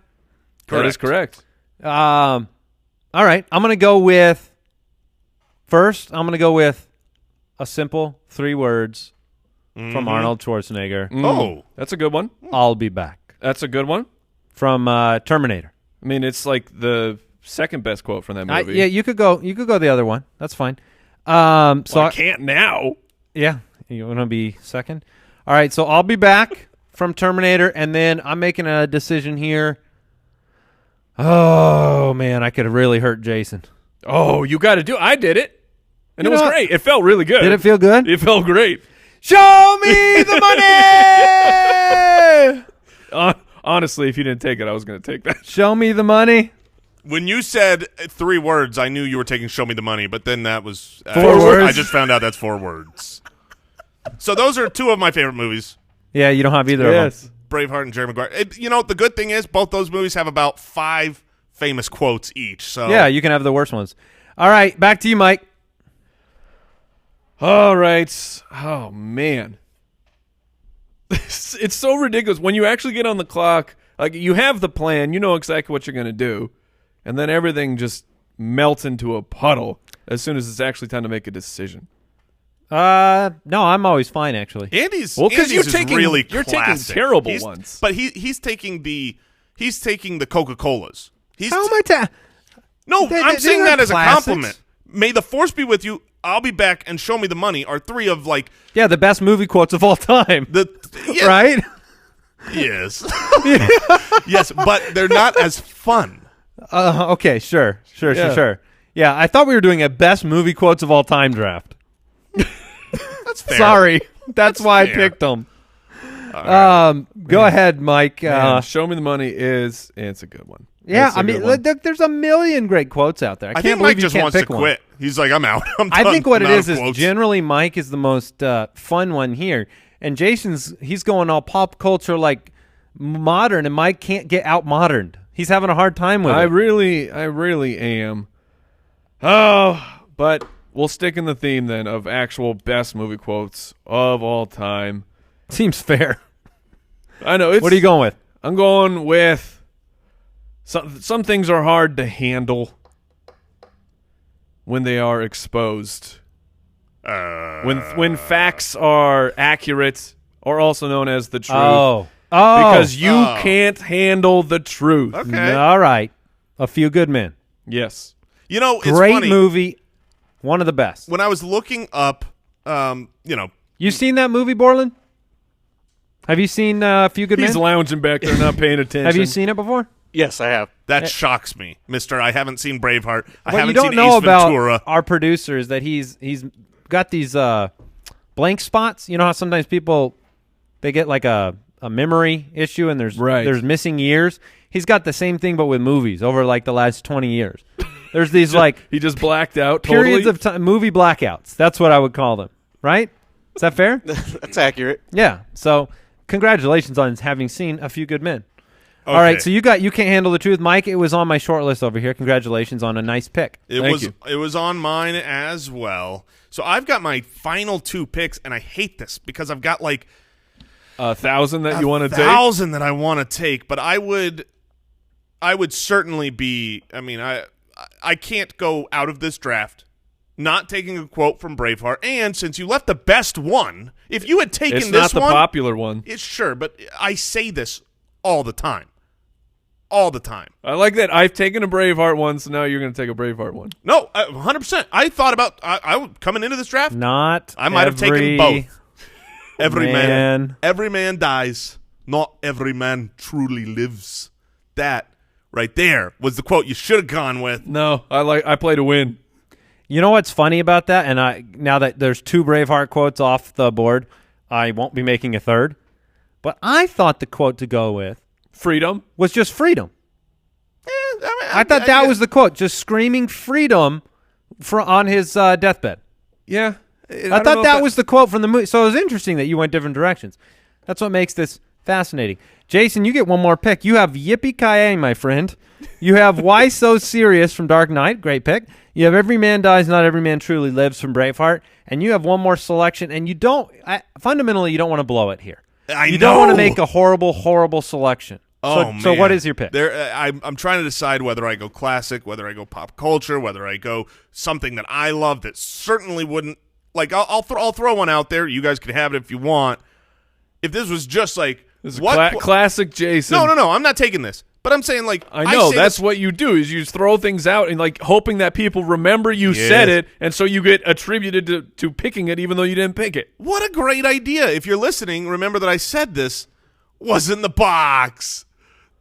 That is correct. All right, I'm going to go with a simple 3 words from Arnold Schwarzenegger. Oh, that's a good one. I'll be back. That's a good one. From Terminator. I mean, it's like the second best quote from that movie. Yeah, you could go the other one. That's fine. So I can't now. Yeah, you want to be second? All right, so I'll be back from Terminator, and then I'm making a decision here. Oh, man, I could have really hurt Jason. Oh, you got to do it. I did it, and it was great. It felt really good. Did it feel good? It felt great. Show me the money! Honestly, if you didn't take it, I was going to take that. Show me the money. When you said 3 words, I knew you were taking "Show Me the Money," but then that was 4 words. I just found out that's 4 words. So those are 2 of my favorite movies. Yeah, you don't have either of them. Braveheart and Jerry Maguire. The good thing is both those movies have about 5 famous quotes each. So yeah, you can have the worst ones. All right, back to you, Mike. All right. Oh, man. It's so ridiculous. When you actually get on the clock, like you have the plan, you know exactly what you're going to do, and then everything just melts into a puddle as soon as it's actually time to make a decision. No, I'm always fine actually. Andy's because you're taking terrible ones. But he's taking the Coca-Colas. How am I No, I'm saying that as classics. a compliment. May the force be with you. I'll be back and Show Me the Money are 3 of the best movie quotes of all time. Right? Yes. Yes, but they're not as fun. Okay, sure. Yeah, I thought we were doing a best movie quotes of all time draft. That's fair. Sorry. That's why fair. I picked them. Right. Go ahead, Mike. Show Me the Money it's a good one. Yeah, I mean, there's a million great quotes out there. I can't think believe Mike just can't wants to pick one. quit. He's like, I'm out. I'm I done. think what it is quotes. generally Mike is the most fun one here, and he's going all pop culture like modern, and Mike can't get out moderned. He's having a hard time with it. I really am. Oh, but we'll stick in the theme then of actual best movie quotes of all time. Seems fair. I know. What are you going with? I'm going with some things are hard to handle when they are exposed. When facts are accurate, or also known as the truth. Oh. Because you can't handle the truth. Okay. All right. A Few Good Men. Yes. You know, it's Great funny. movie. One of the best. When I was looking up, You seen that movie, Borland? Have you seen A Few Good He's Men? lounging back there, not paying attention. Have you seen it before? Yes, I have. that shocks me, mister. I haven't seen Braveheart. I What haven't you don't seen know Ace about Ventura. our producer is that he's got these blank spots. You know how sometimes people they get like a memory issue and there's missing years. He's got the same thing but with movies over like the last 20 years. There's these like He just blacked out periods totally. of time, movie blackouts. That's what I would call them. Right? Is that fair? That's accurate. Yeah. So congratulations on having seen A Few Good Men. Okay. All right, so you can't handle the truth, Mike. It was on my short list over here. Congratulations on a nice pick. Thank It was on mine as well. So I've got my final 2 picks, and I hate this because I've got like 1,000 that you want to take. 1,000 that I want to take, but I would certainly be. I mean, I can't go out of this draft not taking a quote from Braveheart. And since you left the best one, if you had taken It's this not the one, popular one. it's sure. But I say this all the time. All the time. I like that. I've taken a Braveheart one, so now you're going to take a Braveheart one. No, 100%. I thought about coming into this draft. Not I might have taken both. Every man. every man dies. Not every man truly lives. That right there was the quote you should have gone with. No, I play to win. You know what's funny about that? And now that there's 2 Braveheart quotes off the board, I won't be making a third. But I thought the quote to go with Freedom. was just freedom. I thought that guess- was the quote, just screaming freedom on his deathbed. Yeah. I thought that was the quote from the movie. So it was interesting that you went different directions. That's what makes this fascinating. Jason, you get one more pick. You have Yippee-Ki-Yay, my friend. You have Why So Serious from Dark Knight. Great pick. You have Every Man Dies, Not Every Man Truly Lives from Braveheart. And you have one more selection. And you don't fundamentally, you don't want to blow it here. You don't want to make a horrible, horrible selection. Oh, So man. what is your pick? I'm trying to decide whether I go classic, whether I go pop culture, whether I go something that I love that certainly wouldn't. Like, I'll throw one out there. You guys can have it if you want. If this was just like This is classic Jason. No, I'm not taking this. But I'm saying, like, I know say that's this- what you do is you just throw things out and like hoping that people remember you said it, and so you get attributed to picking it even though you didn't pick it. What a great idea! If you're listening, remember that I said this was in the box.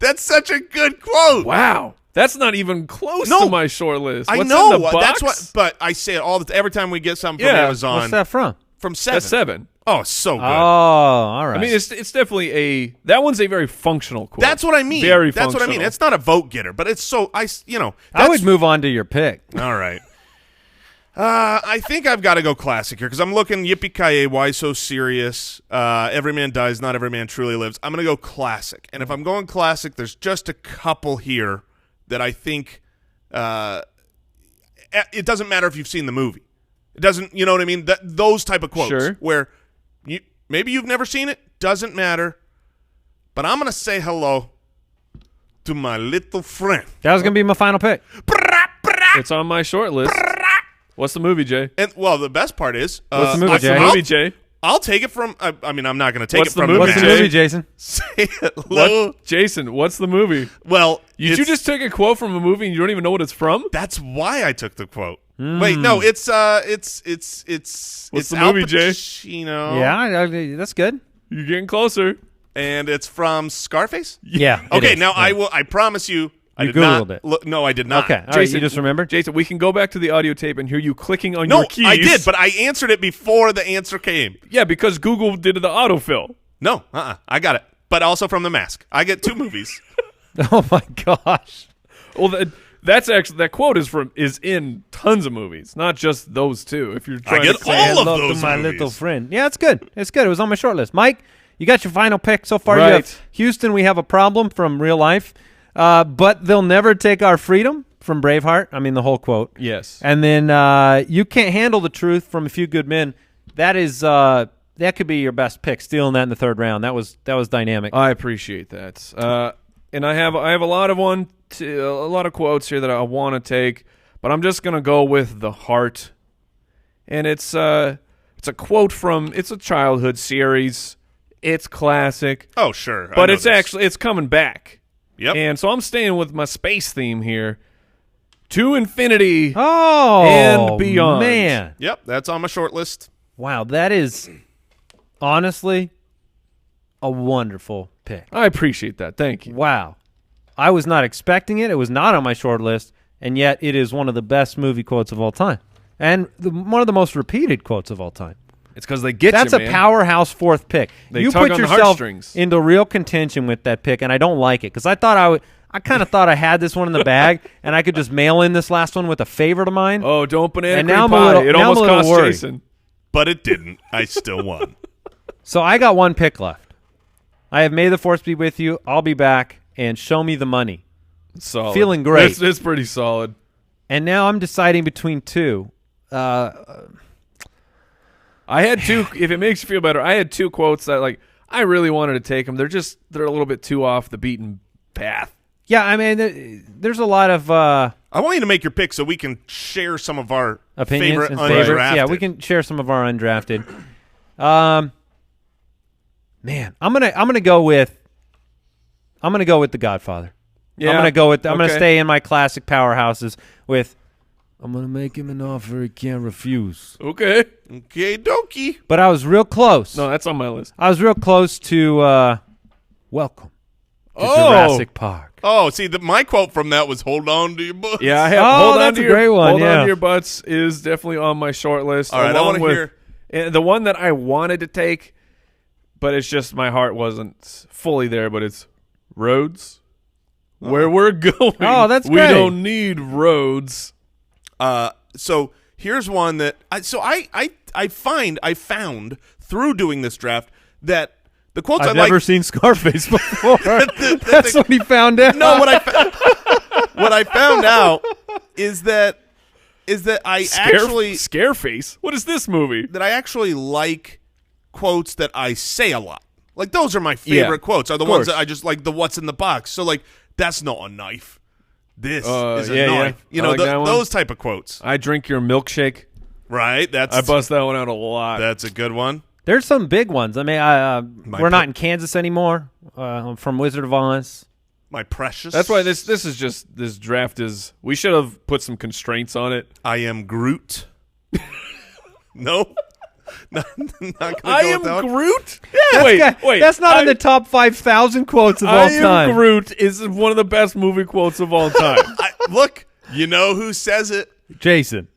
That's such a good quote. Wow, that's not even close to my short list. I What's know in the box? that's what, but I say it all the every time we get something from Yeah. Amazon. What's that from? From 7. That's 7. Oh, so good. Oh, all right. I mean, it's definitely that one's a very functional quote. That's what I mean. Very That's functional. what I mean. It's not a vote getter, but it's so I that's- would move on to your pick. All right. I think I've got to go classic here because I'm looking Yippee-Ki-Yay, Why So Serious, Every Man Dies, Not Every Man Truly Lives. I'm going to go classic. And if I'm going classic, there's just a couple here that I think it doesn't matter if you've seen the movie. It doesn't, you know what I mean? Those type of quotes Sure. where maybe you've never seen it, doesn't matter. But I'm going to say hello to my little friend. That was going to be my final pick. It's on my short list. What's the movie, Jay? And well, the best part is, What's the movie, What's Jay? the movie, Jay? I'll take it from. I mean, I'm not going to take What's it the from movie, What's the Jay? movie, Jason? Say hello. What? Jason, what's the movie? Well, You just took a quote from a movie and you don't even know what it's from? That's why I took the quote. Wait, no, it's What's the Al movie, Jay? Pacino, Yeah, that's good. You're getting closer. and it's from Scarface. Yeah. it Okay, is. now Yeah. I promise you. I You did not Googled it. look- no, I did not. Okay. All right. Jason, You just remembered? Jason, we can go back to the audio tape and hear you clicking on No, your keys. I did, but I answered it before the answer came. yeah, because Google did the autofill. No, I got it. But also from The Mask. I get 2 movies. Oh, my gosh. Well, that's actually that quote is in tons of movies, not just those 2. If you're trying get to say all of Hello those to my movies. little friend. Yeah, it's good. It's good. It was on my short list. Mike, you got your final pick so far. You Right. have Houston, we have a problem from real life. But they'll never take our freedom from Braveheart. I mean, the whole quote. yes. And then you can't handle the truth from A Few Good Men. That is that could be your best pick, stealing that in the third round. That was dynamic. I appreciate that. And I have a lot of quotes here that I want to take, but I'm just gonna go with the heart. And it's a quote from it's a childhood series. It's classic. Oh, sure. But it's coming back. Yep. And so I'm staying with my space theme here. To infinity and beyond. Man. Yep, that's on my short list. Wow, that is honestly a wonderful pick. I appreciate that. Thank you. Wow. I was not expecting it. It was not on my short list, and yet it is one of the best movie quotes of all time. And one of the most repeated quotes of all time. It's because they get That's you, man. a powerhouse fourth pick. They you tug put on the yourself heartstrings. into real contention with that pick, and I don't like it because I kind of thought I had this one in the bag, and I could just mail in this last one with a favorite of mine. Oh, don't banana And cream now I'm a pie. little- It now I'm a almost little cost worried. Jason. But it didn't. I still won. So I got one pick left. I have May the Force be with you. I'll be back, and Show Me the Money. Solid. Feeling great. It's pretty solid. And now I'm deciding between two. I had two. If it makes you feel better, I had two quotes that I really wanted to take them. They're a little bit too off the beaten path. Yeah, I mean, there's a lot of I want you to make your pick so we can share some of our opinions favorite and undrafted. favorites. Yeah, we can share some of our undrafted. Man, I'm gonna go with The Godfather. Yeah, I'm gonna okay. stay in my classic powerhouses with. I'm gonna make him an offer he can't refuse. Okay. Okay, dokie. But I was real close. No, that's on my list. I was real close to Welcome to Jurassic Park. Oh, see, my quote from that was "Hold on to your butts." Yeah, I have. Oh, hold on that's to a your, great one, Hold yeah. on to your butts is definitely on my short list. All right, I along want to with- hear. and the one that I wanted to take, but it's just my heart wasn't fully there. But it's roads. Where we're going. Oh, that's we great. don't need roads. So here's one that I found through doing this draft that the quotes I've I never like. seen Scarface before. That's what he found out. No, what I found out is that I actually Scareface. What is this movie? like quotes that I say a lot. Like those are my favorite quotes. Are the ones that I just like the what's in the box. So like that's not a knife. This is a yeah, knife. yeah. You I know like that one. those type of quotes, I drink your milkshake. right? I bust that one out a lot. That's a good one. There's some big ones. I mean, we're not in Kansas anymore. I'm from Wizard of Oz. My precious. That's why this draft is. We should have put some constraints on it. I am Groot. No, not gonna go I with am that one. Groot. That's Wait. That's not in the top 5,000 quotes of all I time. am Groot is one of the best movie quotes of all time. Look, you know who says it? Jason.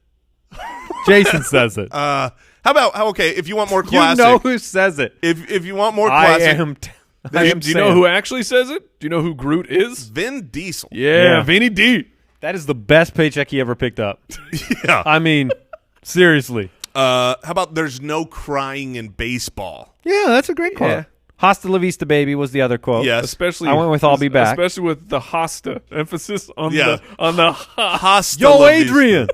Jason says it. How about okay? If you want more You classic, know who says it. if you want more I classic, am. Do you know who actually says it? Do you know who Groot is? Vin Diesel. Yeah, Vinny D. That is the best paycheck he ever picked up. Yeah. I mean, seriously. How about there's no crying in baseball? Yeah, that's a great quote. Yeah. Hasta la vista, baby was the other quote. Yes. Especially I went with I'll be back. Especially with the hosta emphasis on Yeah. the ha. Hasta Yo, la vista. Adrian.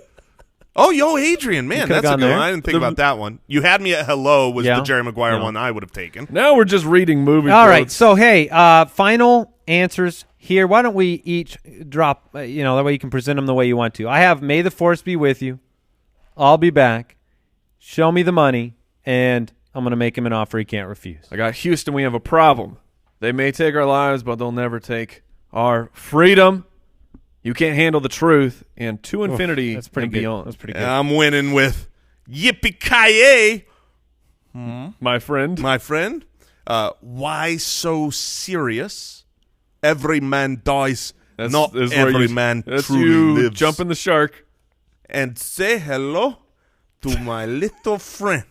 Oh, yo, Adrian. Man, could've that's a gone good there. one. I didn't think about that one. You had me at hello was Yeah. the Jerry Maguire No. one I would have taken. Now we're just reading movie All quotes. right. So, hey, final answers here. Why don't we each drop, that way you can present them the way you want to. I have May the Force be with you. I'll be back. Show me the money. And I'm going to make him an offer he can't refuse. I got Houston. We have a problem. They may take our lives, but they'll never take our freedom. You can't handle the truth. And to infinity That's pretty and good. beyond. That's pretty good. I'm winning with yippee-ki-yay, My friend. my friend. Why so serious? Every man dies, not that's where every you- man that's truly you lives. jumping the shark. And say hello to my little friend.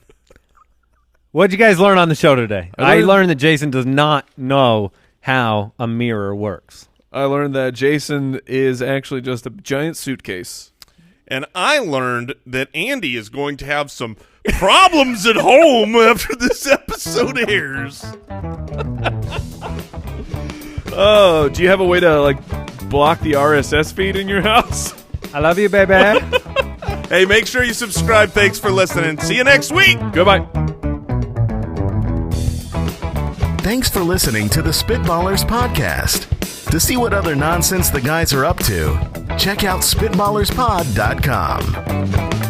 What'd you guys learn on the show today? I I learned- learned that Jason does not know how a mirror works. I learned that Jason is actually just a giant suitcase. And I learned that Andy is going to have some problems at home after this episode airs. Oh, do you have a way to block the RSS feed in your house? I love you, baby. Hey, make sure you subscribe. Thanks for listening. See you next week. Goodbye. Thanks for listening to the Spitballers podcast. To see what other nonsense the guys are up to, check out SpitballersPod.com.